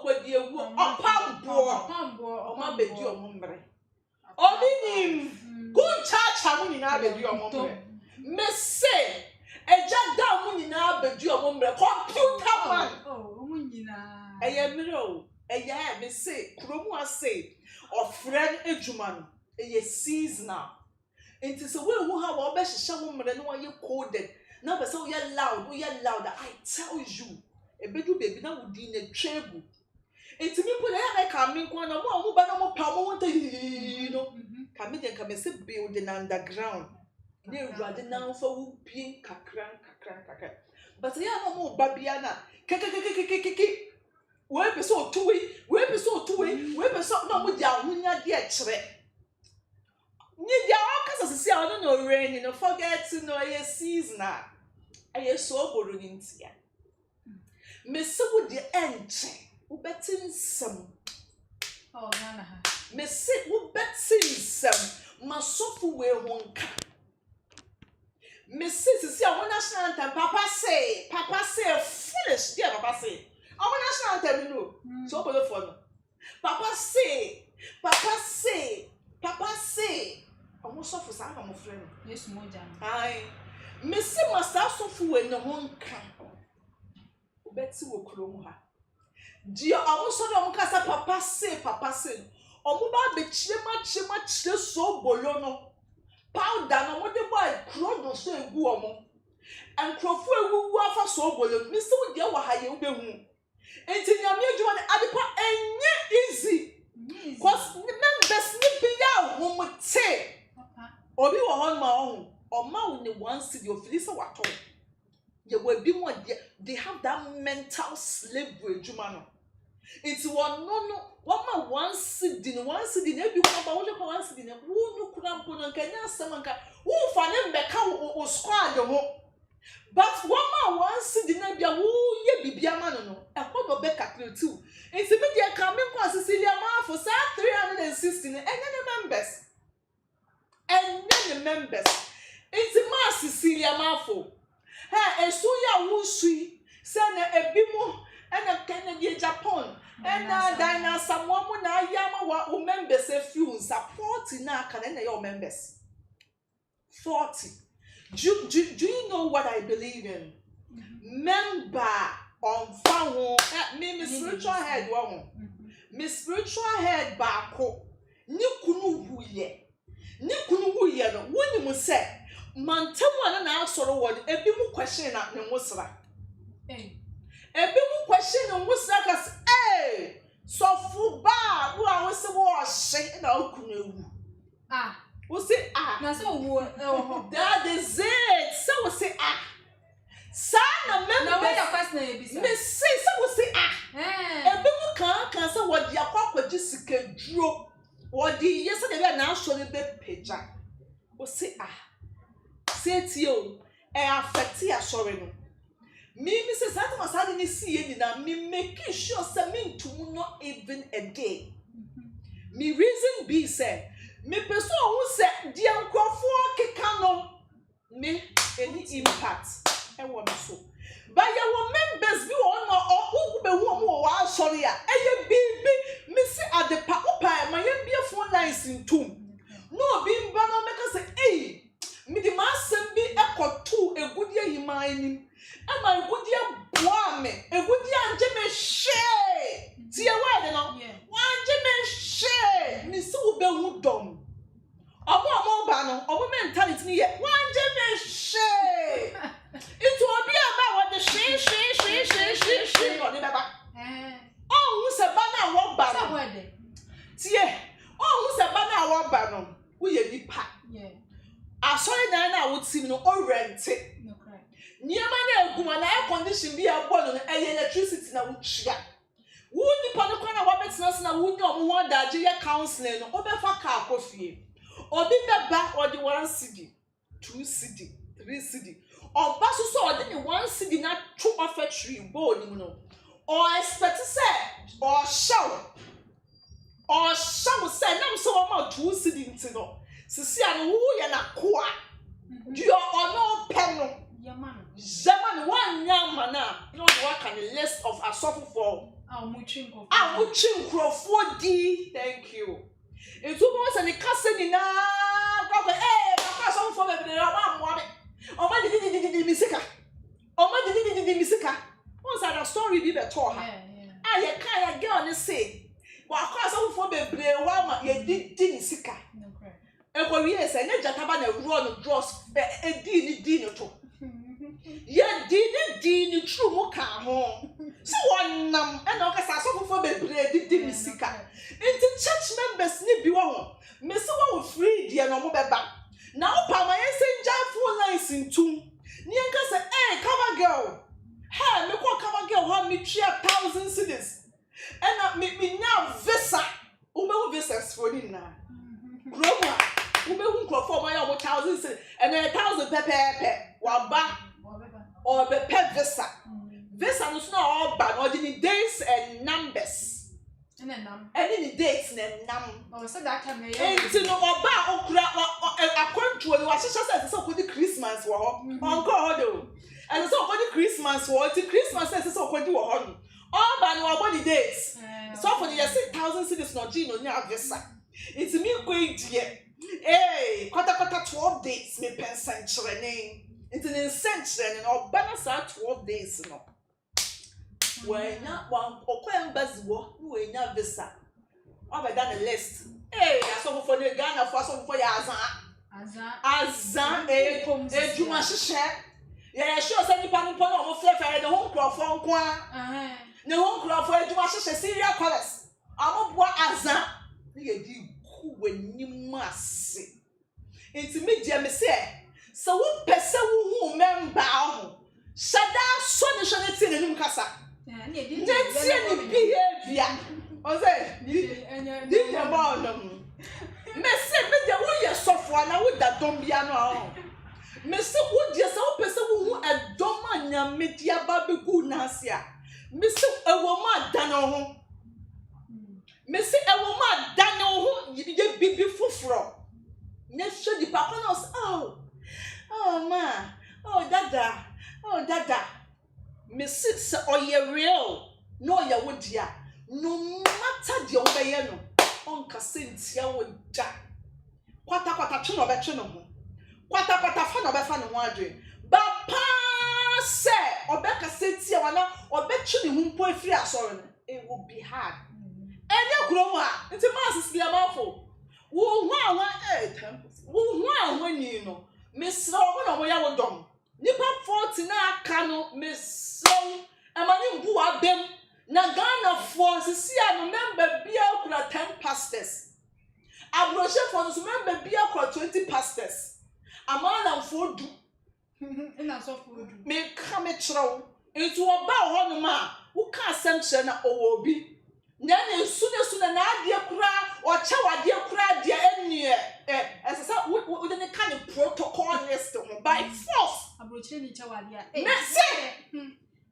kodi ewu opambo oma bedi omumbre obinim kun chacha mu nyina bedi omumbre me say eja da mu nyina bedi omumbre computer man mu nyina eye miro eye me say kromu ase ofren edwuma no eye seasonal enti se we hu ha wo be hihye mu mre no ye coded now be say we are loud I tell you ebedu baby na wo din na twegu enti mi put na ka me nko na mo ba na mo pa mo wonta no Kamide kamese building underground. Ne rade na fa wo pin kakran. But ya no mo babiana. Kekekekekekeke. We be so two way, we be so no mo dia hunya de kire. Ni dia o kasa sisi a no rain no forget to know ye season a. Aye so boru ni ntia. Me se wo de enche. Wo betin sam. Oh Ghana ha. Me se wo betin sam. Masofu we honka. Me se sisi a wo national anthem papa say foolish dear papa say. I want national anthem no. So polo for no. Papa say. Omo sofu sa na mo frɛ no. Yes mo jam. Ai. Me se masa sofu we no honka. Obeti wo krom ha. Dia omo so do omo kasa papa say. Omo ba be chema chire so bolo no. Powder no mo de boy kro do so egu omo. Enkrofo ewu afa so bolo. Me se wo dia wa ha ye wo be hu. Enti nyame adwuma ne adepa enye easy. Cause members ni bi ya wo mo te. Obi wo hon ma ohun. Oma wo ne one city of Lisa wato. Ye we bi mo they have that mental slavery adwuma no. Enti won no ma one city na bi ko ba wo je ko one city na wo no kura mpo no nkanya asem nka wo fa ne mbeka wo squad ho. But one city na bia wo ye bibia ma no ekodo be kakle too. It's me dia come kwa Cecilia Marfo sa 360 members. It's ma Cecilia Marfo. Ha esu ya wo sui se na ebimo ena Kennedy Agyapong ena Dina Asamoah mu na ayama wa members e few support na aka na your members 40. Do you know what I believe in? Member on phone. Me spiritual head one. Me spiritual head bako. Ni kunu huye no. Woni mu se mantamu na asoro word ebi mu question na ne musra. Ebi mu question ne musra kas so fu ba wo a wo se wo hye na okunu ewu. We say Na so wo that is it. So we say Sana members. Na where your question e bi say. Me say so we say Ebi mu kan say wo di akwa sika duro. Wo di yes de be na so ne be peja. We say say ti o affect ya sorry no. Me say Santa Masadi ni see ni na me making sure say me ntum no even a day. Me reason be say me person who say dia nkrofo keka no me any impact e wo me so but ya wo members bi wo no who be hu mo wa sorry a eye bi me say adepa opa ma ye bia phone lines ntum no bi mba no make say me di masem bi ekotu egudi ahima anim e ma egudi aboa me egudi anje me she tie wa de no wanje me she me se wo be hu dom omo ba no omo mentality ni ye wanje me she itu obi aba wo de she no de baba hu se ba na wo ba no tie hu se ba na wo ba no wo ye nipa asori na wo tim no o rent niema na eguma na air condition bi abo no electricity na wo twia wo nipa no kwana wa betina na wo nya omo won daje ye counseling no obefa ka akofie obi beba odi 1 cedi 2 cedi 3 cedi oba so odi ni 1 cedi na two offertory bo ni mu no or expect say or show say nam so ma 2 cedi ntino sisi anu wo ye na koa dio ono peno Zaman one young man no work on the list of asofo for muching crofo di thank you it was an kase ni na papa so for me be ma mo o ma di misika what's that story be beto ha ye kan ya girl ni say wa kwa so for be bre wa ma ye di ni sika e ko wi ese ne jataba na ru on dross e di ni to ye di true mo ka ho so wonnam e na okasa so for bebre di misika into church members ni bi wo ho me se wo free die no mo beba na opa ma yensenja full lines ntum ni enka say cover girl hey me ko cover girl ha me tria 1000 cedis and me nya visa ume visas for ni na groma ume hu crofo ma ya 1000 cedis and 1000 pepe wa ba or be pet visa visa no so all ba no the days and numbers and the dates and num oh so that time no oba okura akwantuo ni wa hyehyɛ sɛ okodi Christmas wɔ hɔ onko hodo and so okodi Christmas wɔ ti Christmas sɛ okodi wɔ hɔ no oba no abodi dates so for the 6000 cedis no gino nya visa it's me going die kwata 12 days me pension kyerɛ it's an century and oba na sa 12 days no when one embassy we nya visa over done a list aso for the Ghana for so for ya azan ejuma hyehyɛ ya sure say nipa no pon o flefa the home crofo nko a ne home crofo ejuma hyehyɛ serial colors amoboa azan ne yedi ku wanim ase intermediate me say so wo pese wo hu member ho shada so ne hwe ne tie ne nim kasa Nancy behavior. Oze, di about them. Me say me dey wo ye sofo na wo da dom bia no. Me say wo dey say wo pese wo hu edom anya media ba be gu na ase a. Me say ewo ma da no ho. Me say ewo ma da no ho ye bibi fufuro. Ne hwe di papa no oh ma, oh dada. Me sit say real no ya wodia no matter the obeye no onka sentia woda kwata twe no be twe no ho kwata fa no be fa no ho adwe ba pa se obeka sentia wana obetwe ne ho mpo afiri asore no it will be hard enya kurom a nti ma Cecilia Marfo wo hu anwa ni no me sra obo no mo ya wodom nipa 40 na aka no me so amani mbu abem na Ghana for Cecilia no member bia kura 10 pastors abroche for no member bia kura 20 pastors amana for du ina so for du me ka me kyerɛw nti oba ho no ma wo ka asɛm kyerɛ na owo bi na ne su na adie kura o kye wadie kura dia enie ɛsɛ wo de ne ka ne protocol list ho by force abroche ni kye wadie me say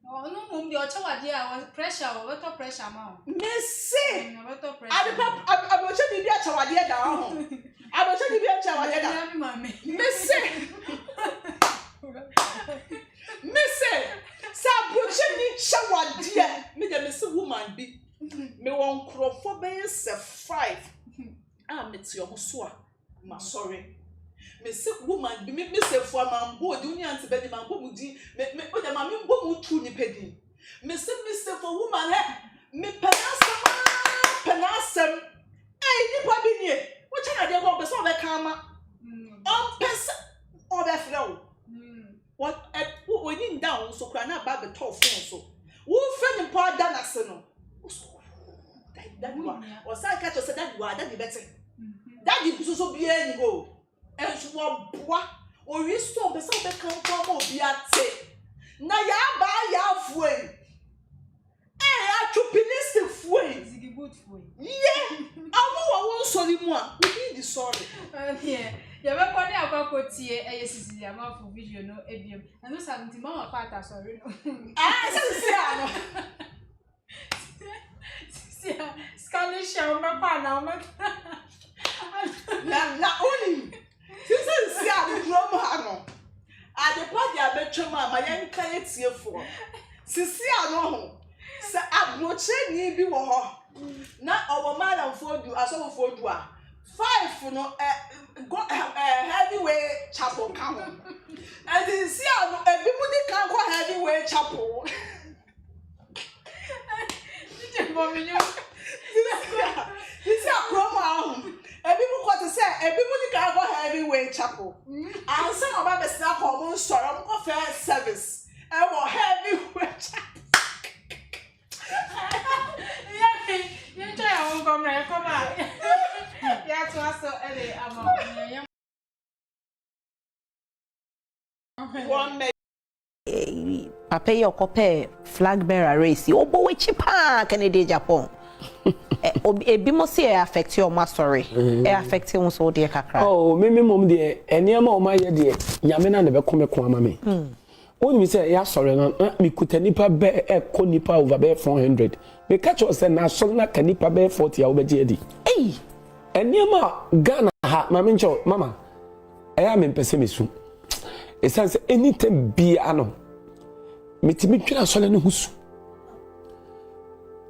no mum de o kye wadie a pressure o beto pressure ma me say no beto pressure abroche bi bia kye wadie da ho abroche bi bia kye wadie da me say sa abroche ni kye wadie me de me say woman bi me won crofo be se 5 me ti o so a ma sorry me sick woman be me say for mambo di uni anti be di mambo mu di me o de ma me mbo mu tu ni pedi me say for woman me penasem ni pa bi ni wo cha na de go be so be kan ma on pesa o be flow what when you down so kra na ba be tough phone so wo fe ni pa da na se no that one or say catch us that one that be better that the so be any go and so boa or restore be so be kan for be ate na ya ba ya fuwe atupinist fuwe zigi good fuwe amu wa won sori mu a we need the sorry ya be ko ni akwakotie Cecilia Marfo video no ebiem na no something mama part sorry no Cecilia no Scanish on my partner. Na only. Cecilia the drum hano. A the party a betcha ma yenka yetie for. Cecilia no ho. Se abroche ni bi wo ho. Na owo madam for do aso for do a 5 no heavyweight chapel come. And Cecilia no ebi mu di kan ko heavyweight chapel. This is a promo. Ebi mu ko to say ebi mu di ka go heavyweight chapel. And some of us na common story am ko fair service. E wo heavyweight chapel. You try am come na come out. Ya to aso ele ama One papa yi okope flag bearer race obo we chipa Canada Agyapong ebi mo se e affect your ma story e affect you so de kakra oh me mom de eniema o ma ye de nyame na ne be kome ko ama me woni mi say ya sorry na mi kuta nipa be e ko nipa over be 400 me catch us na so na kanipa be 40 ya obeje edi eniema Ghana ha mama eya me pese mesu e sense anytime be ano metimi twira sole ne husu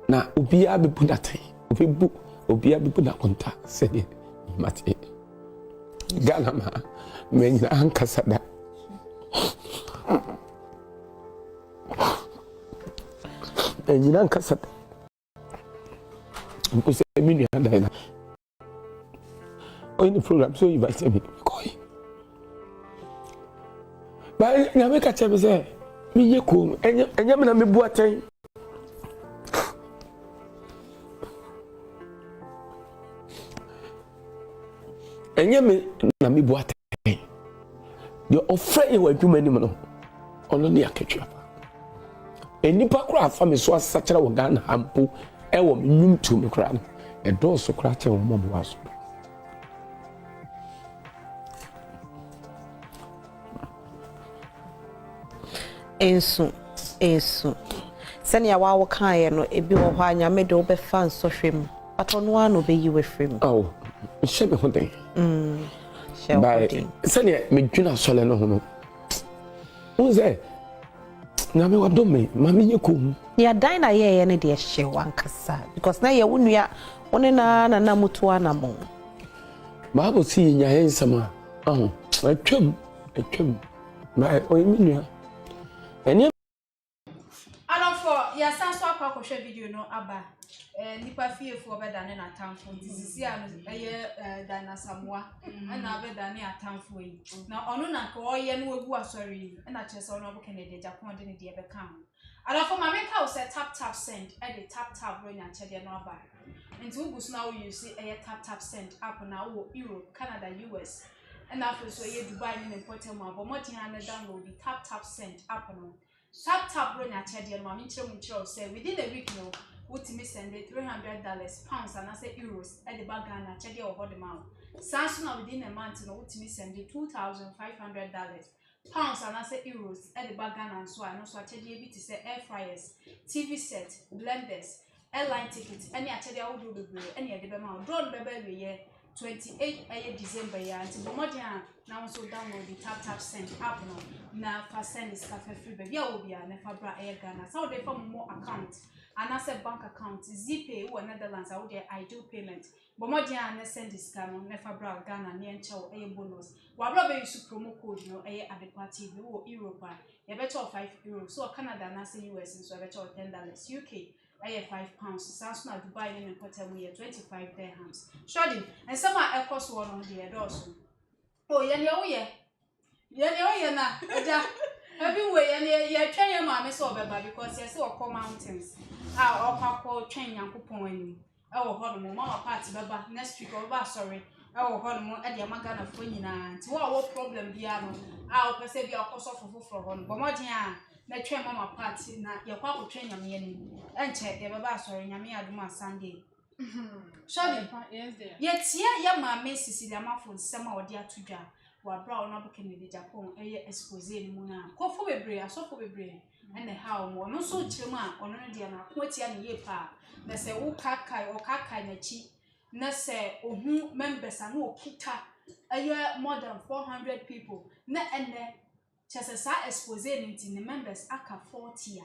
na obia bebu natai obia bebu na konta sede mate Ghana ma menya ankasada enyina ankasada mpose minu anda ina on the program so invite me koi ba nyame ka chebe se mi ye ko enya me na me bu aten enya me na me bu aten the offer e wa dwuma ni mo no ono ne akatwa enipa kura afa me so asachara wo Ghana ampo e wo nyum tu me kura no e do so kura che wo mo bo aso ensu senia wa wo kan ye no ebi wo hwa nyame de wo be fan so hwem atono ano be yi we frem oh shebe ho den shebe senia me dwuna sole no ho no unze nyame wa do me mami nye ko ya dina ye ne de hye wankasa because na ye wonua woni na mutu anamo Bible see nya yen sama atwam ma oyimia eni Alofo ya sanso akwa kwhwe video no aba nipa fiefo obeda na atamfo Cecilia no dan Asamoah na obeda na atamfo yi na ono na ka oye no wagu asori na chese ono obo Canada Agyapong de ne de be kan alofo ma make how say tap send e de tap bro nya chede no aba nti ugusu na wo use tap send app na wo Europe Canada US and after so Dubai ni important mo abo mo tin na download the tap send app no tap bro nya chede no ma me nchire say within a week no wotimi send $300 pounds and I say euros at the bag Ghana chede o hode ma sanso na within a month no wotimi send $2,500 pounds and I say euros at the bag Ghana so I no so chede bi ti say air fryers TV set blenders airline tickets any chede a wodo bebre any e de be ma drone bebe we ye 28 December ya anti bomodia na won so download the tap send app no na fa send is cafe free be ya obi a na fa bra Ghana so dey for more account and as a bank account Zipay or Netherlands I would ideal payment bomodia na send is no na fa bra Ghana na enche bonus wa bra be use promo code no adequate wo Europe ya better €5 so Canada na say US so better $10 UK £5 sans na Dubai in hotel we 25 dirhams shodi and some are cost one on the doors oh ye na eja everywhere ye twen ye ma me so beba because ye say okọ mountains okọ twen yankopon anim e wo ho no ma party beba next week over sorry e wo ho no e de magana fo nyina nti wo problem bia no o pese bia okọ so fofoforo ho no bomoden a na twen mama party na ye kwa ko twen nyame anim enche ye beba sorry nyame aduma Sunday shodi yes there ye tia ya ma me Cecilia Marfo nsema odi atudwa wa bra ona bo Canada Agyapong expose ni mu na kofo bebre asofo bebre ene ha o no so kyerem a ono no dia na ko tia ne ye pa na se wo kakai na chi na se ohu members anu okita more than 400 people na ene chese sa expose ni ti ne members aka 40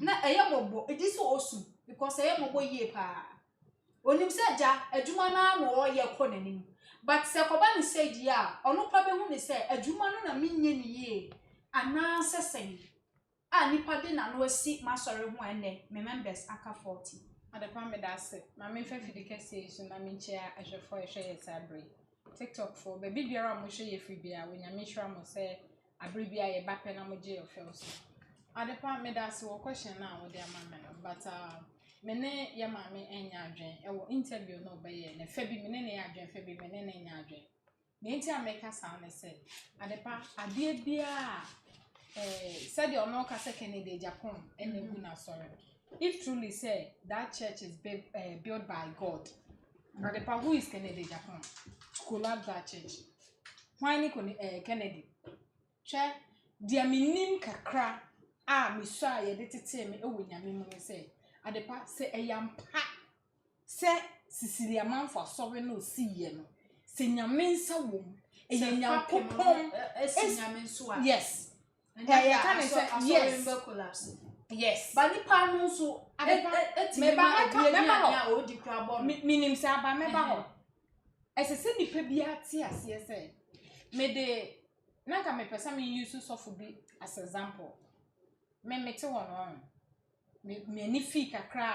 na bobo edi so osu because bobo ye pa onim se ja adwuma na no ye kọ nanim but se koba ni say dia ono pa be hu ni say adwuma no na menye ni ye ana sesen nipa de na no asi masore hu ene me members aka 40 adepa me da se ma me fa fidi kese so na me nche ahwefo ehwe sabre TikTok for baby biara mo hwe ye free bia wonya me hwera mo say abre bia ye bape na mo je your films adepa me da se wo question na wo de ama me no but mene ya ma me enya adwen e wo interview no be ye na fa bi mene ne ya adwen fa bi mene ne enya adwen nti America sound say adepa ade bia said you no ka say Kennedy Japan and egu na sorry. If truly say that church is built by God, adepa who is Kennedy Japan to collapse that church? Why ni Kennedy? Che dia minim kakra me so aye de tete me ewo nyame mu say adepa say eyampa say Cecilia Marfo sorry no see ye no. Se nyame nsa wom eyanyankopon nyame nso a yes can say yes collapse yes ba nipa no nso me ba o di kra bo minim say aba me ba ho esese nipa bia ti ase say me de na ka me pesa me use sofo bi as example me mete won on me ni fi kakra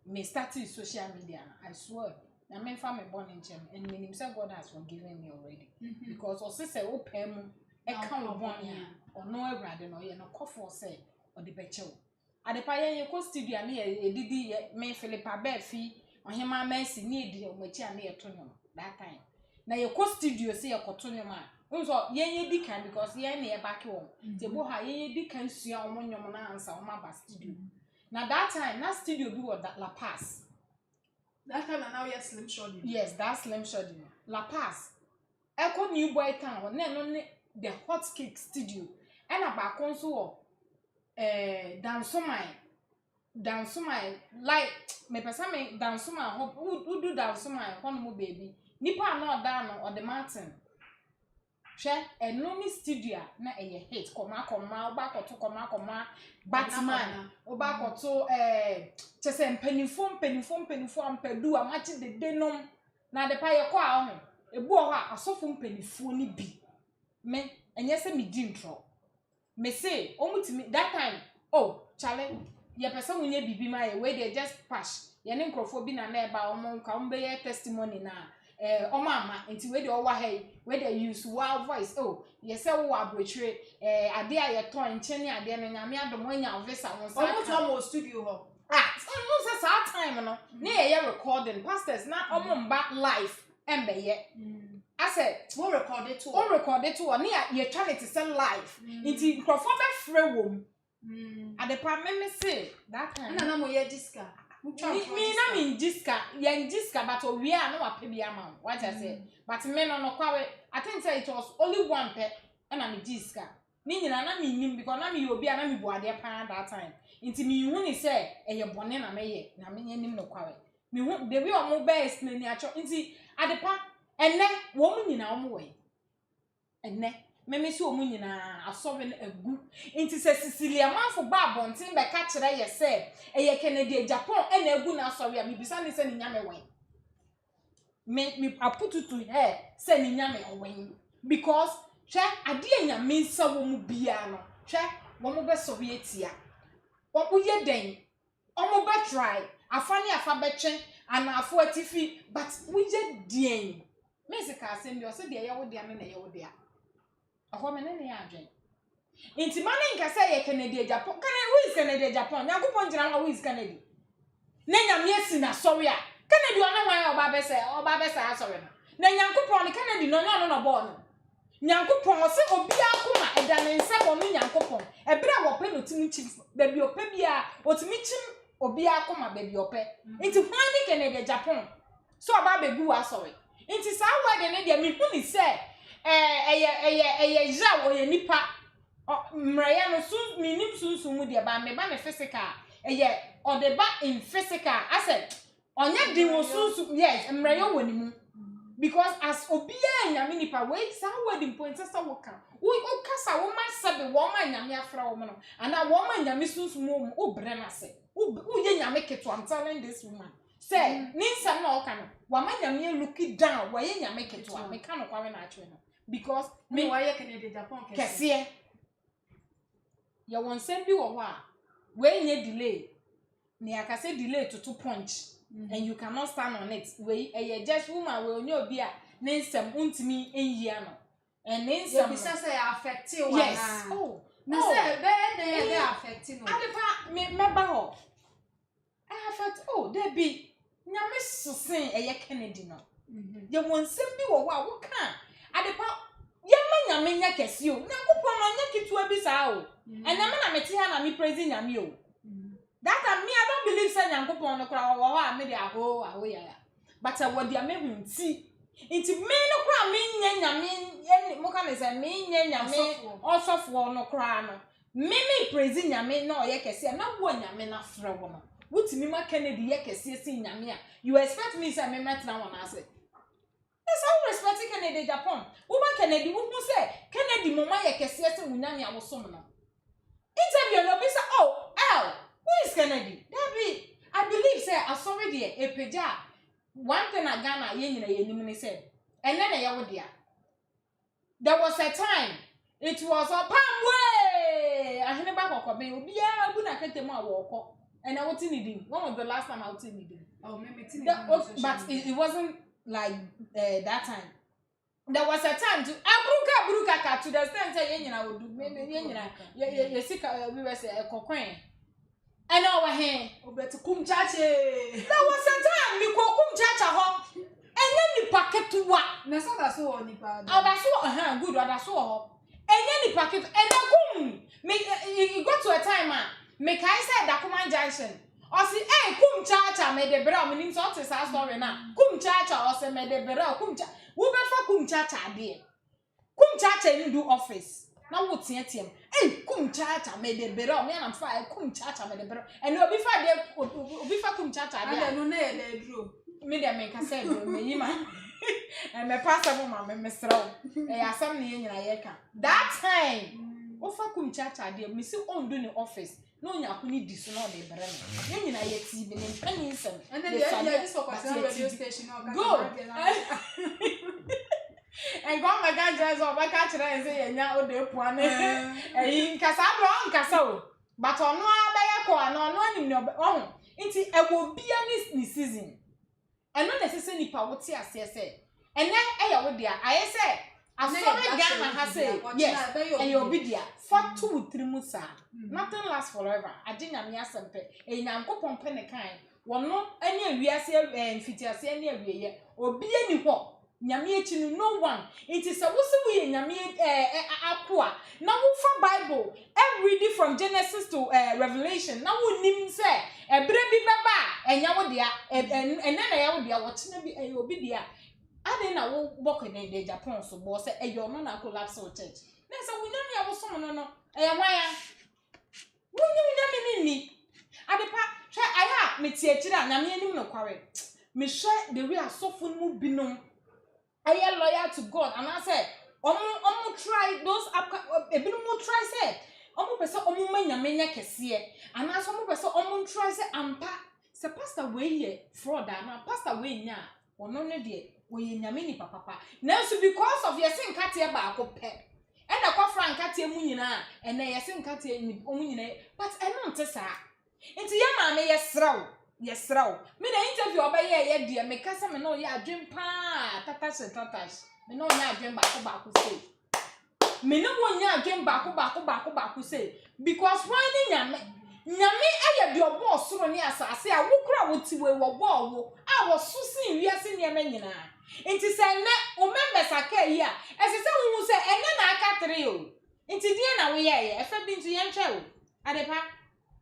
me start social media I swear na me fa me born in chem and me nim say God has forgiven me already because o say o pay mu e kan wo born ya o no awrade no ye no kofo say o de beche wo adepa ye ko studio na ye didi ye me Philippa Befi ohema Mercy ni edi o machi na ye to no that time na ye ko studio say ye koto no ma unso ye di kan because ye na ye back wo te bo ha ye di kan sua o nyom na ansa o ma ba studio na that time na studio bi was that La Paz. That time now you're Slim Shady. Yes, that's Slim Shady. La Paz. Echo New Boy Town. No the Hot Cake Studio. And about console dance my like me person me dance my who do dance my one baby. Nipa no down or the mountain. Share a no studio na a hit koma oba to koma Batman oba to chese penifom ampedu amachi de denom na de pa ye kwa ho ebu ho asofo mpenifo ni bi me enye se me di ntro me say omutimi that time oh challenge ye person wunye bibi ma ye we dey just pass ye ne nkrofo bi na na eba omo nka ombe ye testimony na omama enti we dey owa hey we dey use wow voice oh ye say wo abrochire ade a ye ton nchene ade no nyame adom anya visa won sa omo studio ho no say that time no na ye recording pastors na omo mba live embe ye I said we record it too na ye try to sell live enti nkrofo be frɛ wom ade pa me say that time na mo ye diska me na me jiska but we are no ape bia ma what I say but me no kwawe I think say it was only one pe na me jiska ni nyina na me nim because na me obi na me buade pa that time nti me hu ni say eye bone na me ye na me nim no kwawe me hu de bi o mo be explain acho nti adepa enne wo mu nyina o mo we enne me si o mu nyina asobe na agu nti se Cecilia Marfo ba bontin be ka kire ye se eye Kennedy Japan e na agu na asobe a me bisa ni se ni nyame wen me aputu to her se ni nyame wen because hwe ade nyame nsa wo mu bia no hwe wo mo be Sovietia wo mu ye den o mo be try afani afa be twen ana afo atifi but we je den me se ka se mi o se de ye wo de na ye wo de ahọ me ne ya adwen inti mane nka say ye Kennedy Japan who is Kennedy Japan yakopon jira who is Kennedy na nyame asi na sorry a Kennedy ona wan oba be say sorry na nyankopon ne Kennedy no no bo no nyankopon se obi akoma eda ne nsa bo no nyankopon ebra wo pe no timi chim ba bi ope bia otimi chim obi akoma ba bi ope inti hwan ne Kennedy Japan so oba be gu wa sorry inti sa wa de ne dia mi hu ni say ja wo ye nipa mraya no sun minim sunsun mu de ba me ba ne physical o de ba in physical I said onya di wo sunsun yes mraya wo ni mu because as obia nyame nipa we sa wedding point sa wo kan wo kasa wo ma sabe wo ma nyame afra wo no ana wo ma nyame sunsun mu o bre na se wo ye nyame keto I'm telling this woman say ninsam na o kan wa ma nyame look down wa ye nyame keto me kan kwa we na achwe no because me why ye Kennedy Japan kese ya won send bi wo ho a we nye delay me akase delay to 2 punch and you cannot stand on it we just woman we onye obi a ne nsem untimi enyi ano and ne nsem be say affect you yes no say they affect you adepa me meba ho I affect there be nyame susen eye Kennedy no ye won send bi wo ho a wo kan adepa yema nyame nya kese o nyankopon no nya kitua bi saa o ena me na mete ha na me praise nyame o that me I don't believe say nyankopon no kra wo ha me de aho ya but what dia me hu nti me no kra me nya nyame mo ka me say me nya nyame osofo no kra no me praise nyame na oye kese na wo nyame na frɛ wo no wutimi ma Kennedy ye kese si nyame a you expect me say me met na wona say yes I respect Kennedy Japan wo Kennedy wo say Kennedy mo ma ye kese si nyame a wo som no interview no be say oh who is Kennedy that I believe say I saw it there a peja one thing at Ghana ye nyina ye nim ni say and then ye wo dia there was a time it was a palm way ahene ba kokko be obi ya bu na kete mu awoko and I was in it one of the last time I was in it maybe but it wasn't like that time. There was a time to abruka to the extent say ye nyina wodu me ye nyina ye sika we were say kokwen and over here obetukum chache there was a time me kokum chacha ho enye ni packet wa na so da so oni pa odaso good odaso ho enye ni packet enakum me it got to a time me kai say da Kuma Junction o si kum chacha me de bra me nim so to say story na kum chacha o se me de bra kum chacha wo be fa kum chacha de kum chacha ni do office na wo tietiem kum chacha me de bra me na fa kum chacha me de bra and obi fa kum chacha de and no na ye le duro me de me ka say me yima and me pastor mo ma me sraw asam ne nyina ye ka that time o fa kum chacha de me si on do ne office no nya ko ni diso na de bra me nyina ye ti be ne mpani nsem and then this for radio station go and go my ganjas o ba ka kire say ye nya o de puane nkasa bro nkasa o but ono abaya ko ano anim no ho nti ewo bia ni season eno necessary nipa wo ti ase say ene eya wo dia aye say asori Ghana ha say yes and you be dia for 2-3 months nothing lasts forever ajinya me asempe enyankopon pe ne kan wono ene awiase mfitiase ene awieye obi ani ho nyame echi no one it is a wusu ye nyame akoa na wo fa Bible every day from Genesis to Revelation na wo nim say ebre bi baba enya wo dia enne na ya wo dia wo chine bi obi dia ade na wo boko de Japan so bo say eyo no na collapse church na say wo nyame ya wo som no hwan ya wo nyame ni ade pa hwe aya meti akira nyame anim no kware me hwe the way asofo mu binom I am loyal to God and I say omo try those ebinom try say omo pese omo manya menya kese and as omo pese omo try say ampa se pastor we ye fraud na pastor we nya ono ne de we nyame ni papa na so because of your sin katie ba akopɛ and akwa frank katie mu nyina and na your sin katie ni omu nyina but eno nte saa enti ya ma me yesraw me na interview obaye de me kasa me no ye adwen pa tatash me no nya adwen ba ko say me no nya adwen ba ko say because why ni nyame aye de obo osoro ni asase a wo kura wo ti we wo bo wo a wo susin wiase ne me nyina enti say na o members aka yi a ese se wo say ene na aka 3 o enti die na wo ye efa bi ntu ye ntwa o adepa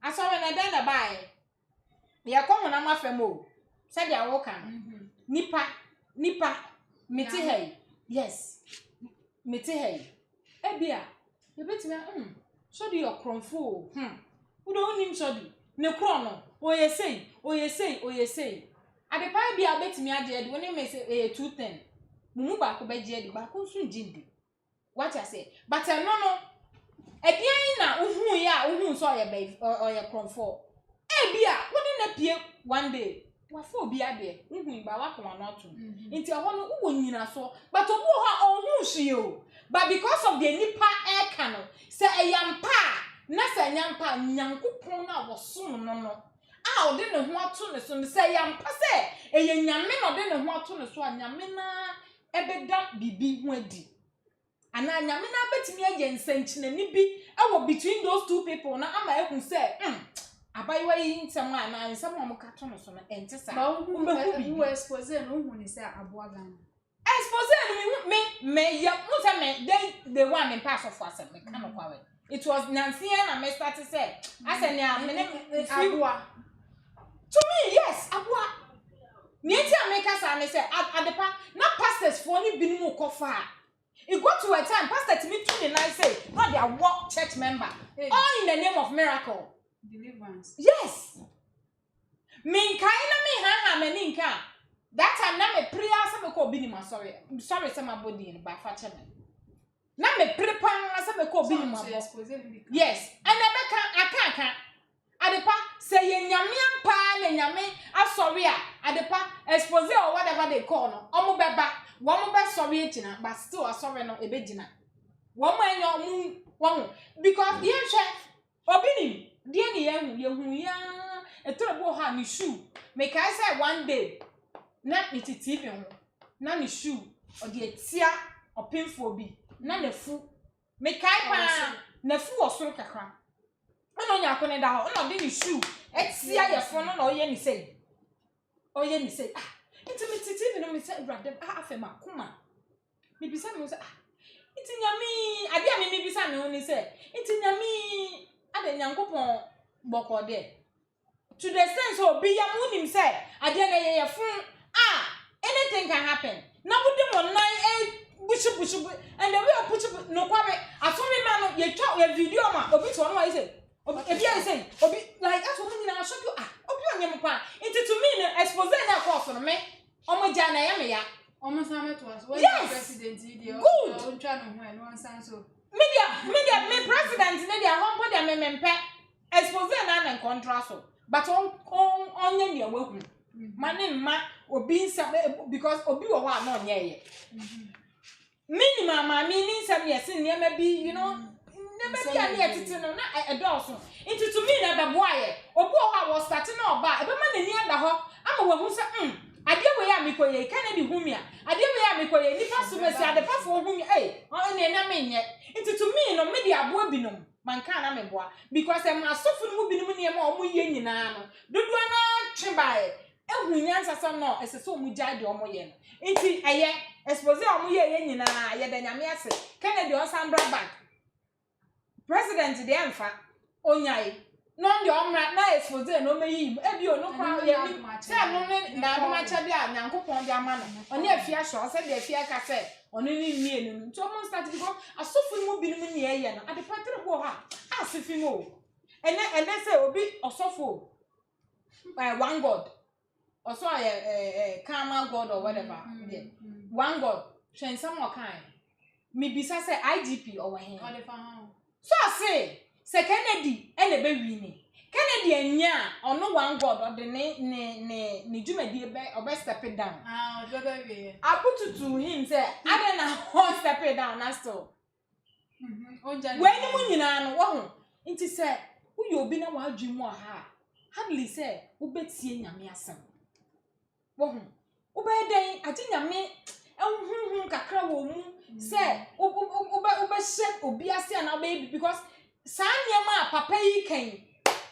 asawe na den da bai ya kwa na mafem o se dia wo kan nipa meti hey yes meti hey ebia e betima so di okronfo wo do nim so di ne kro no oye sei adepa bia betimi ade de woni me say 210 mumu ba ko beje ade ba ko nso njindi what I say but no edian na uhu ya uhu so oye kronfo ebia woni na pie one day wa fo obi ade uhu ba wa ko na otu nti ho no wo nyina so but obu ha ohun hwie o but because of the nipa eka no se eyampa na se nyampa nyankopon na wo som no a ode ne ho ato ne so se yampa se eye nyame no de ne ho ato ne so anyame na ebeda bibi ho adi ana nyame na betimi aye nsanchina ni bi ewo between those two people na ama ehun se abayiwa yi nsem na nsem o mkato no so no entesa ba hu expose no hu ni se aboa gan expose me ya musa me they want me pass of us me kan kwa we it was Nancy and I started say I said na me abua to me yes abua nienti ameka sa me say adepa na pastors for ni binu kofa it got to a time pastor to me to the night say not their work church member all in the name of miracle deliverance yes min kai na me ha me ninka that time na me prayer say me ko bi ni ma sorry say my body in ba fa che me na me prepare say me ko bi ni ma yes and aka adepa say ye nyame ampa na nyame asori a adepa expose or whatever they call no omo beba womo be sorry etina but still asori no ebegina womo enyo womo because ye hwe obini die ni ye hu ya etorebo ha ni shoe make I say one day na TV ho na ni shoe o de etia opinfo bi na nafu make I pa nafu osoro kakra ono nya akone da ho ono de ni shoe etia ye fo no na oye ni sei iti mi TV no mi say brother afema kuma mi bisa mi say iti nyami ade a mi bisa mi ho ni say iti nyami ade nyankopon bokode to the sense of be yamunim say ade na ye fun anything can happen na budi mo nine bush and the way of push no kwabe asori ma no ye twa ye video ma obi to no say obi e say obi like that woman na shock you obi onyem pa into to me no expose na course no me omo ja na ya me ya omo sama to us when president idio o twa no ho no ansan so media me president na dia hombo dia memempe expose na contrast so but onye ne wahu mane ma obi nsam because obi wo wa na onye ye minimum ma mi ni nsam ye sin ne ma bi you know ne ma bi ani etete no na edoso into to me na bebo aye obi wo ha was start na oba ebe ma na ni ada ho ama wahu se ade we ya mikoye Kennedy humia ade we ya mikoye nipa so mesi ade pa fo humia on ne na menye into to me no media abo binom manka na meboa because em asofu no binom ne ma omo ye nyina no dodo na twebae ehunya nsasa no esese omo jade omo ye no nti eye expose omo ye nyina ye da nyame ase Kennedy on sambra back president de emfa onyai no ndi omra na expose no meyi ebi ono kwa ye bi se no na adomacha bi a nyankopon bi ama no oni Afia Schwarz se de Afia ka se oni ni mie no nti omo start because asofu no binom ne ye no ade patre bo ha asifi no ene se obi osofo one god also karma god or whatever one god twen some kind me bisa se IGP or he so say Kennedy ene be wi ni Kennedy enya ono one god or the ne jumadi be obe step it down obe we abutu to him say ade na one step it down na still onja when mu nyina no wo ho nti say uyi obi na wa adwemu ha hardly say ubetie nyame asem wo ho ubeden ati nyame ehunhun kakra wo mu say ube shake obi ase na obe because sanyema papa yi kan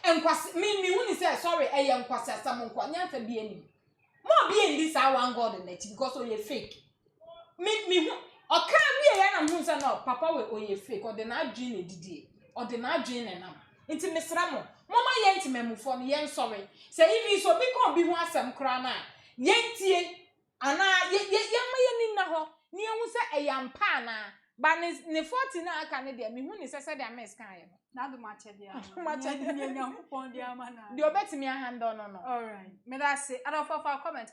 enkwase me wuni say sorry eye enkwase asam nkwa nyanfa bi ani mo bi endi sa one god na ti because oye fake me hu oka bi ya na hu say no papa we oye fake o de na adwin na didie o de na adwin na nam nti mesra mo mama ye nti memufo no ye sorry say even so bi kon bi hu asam kra na ye ntie ana ye ma ye ni na ho ni ehun say eyampa na ba ne 40 na aka ne de me hu ni sese de ames kan ye na do mache dia mache dia nyankopon dia mana de obetimi ahanda no all right me that say out of our comment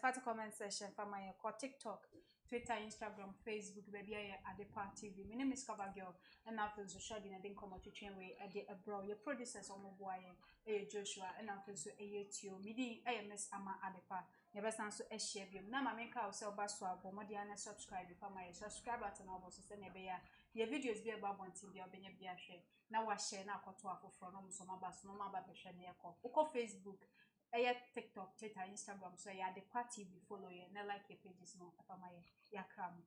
section for my TikTok, Twitter, Instagram, Facebook, baby I Adepa TV. My name is Cover Girl and I feel so sure that I didn't come out to train way at the bro your producers on my boy Joshua and I feel so tio midi Miss Ama Adepa never stand so share them now my make ourselves baswa but my dear subscribe for my subscribe button almost send a bear your videos be about one TV or be share now I share now to from so my bus no my share near call Facebook TikTok, Twitter, Instagram, so yeah, the party be follow you, and like your pages no, my yakram.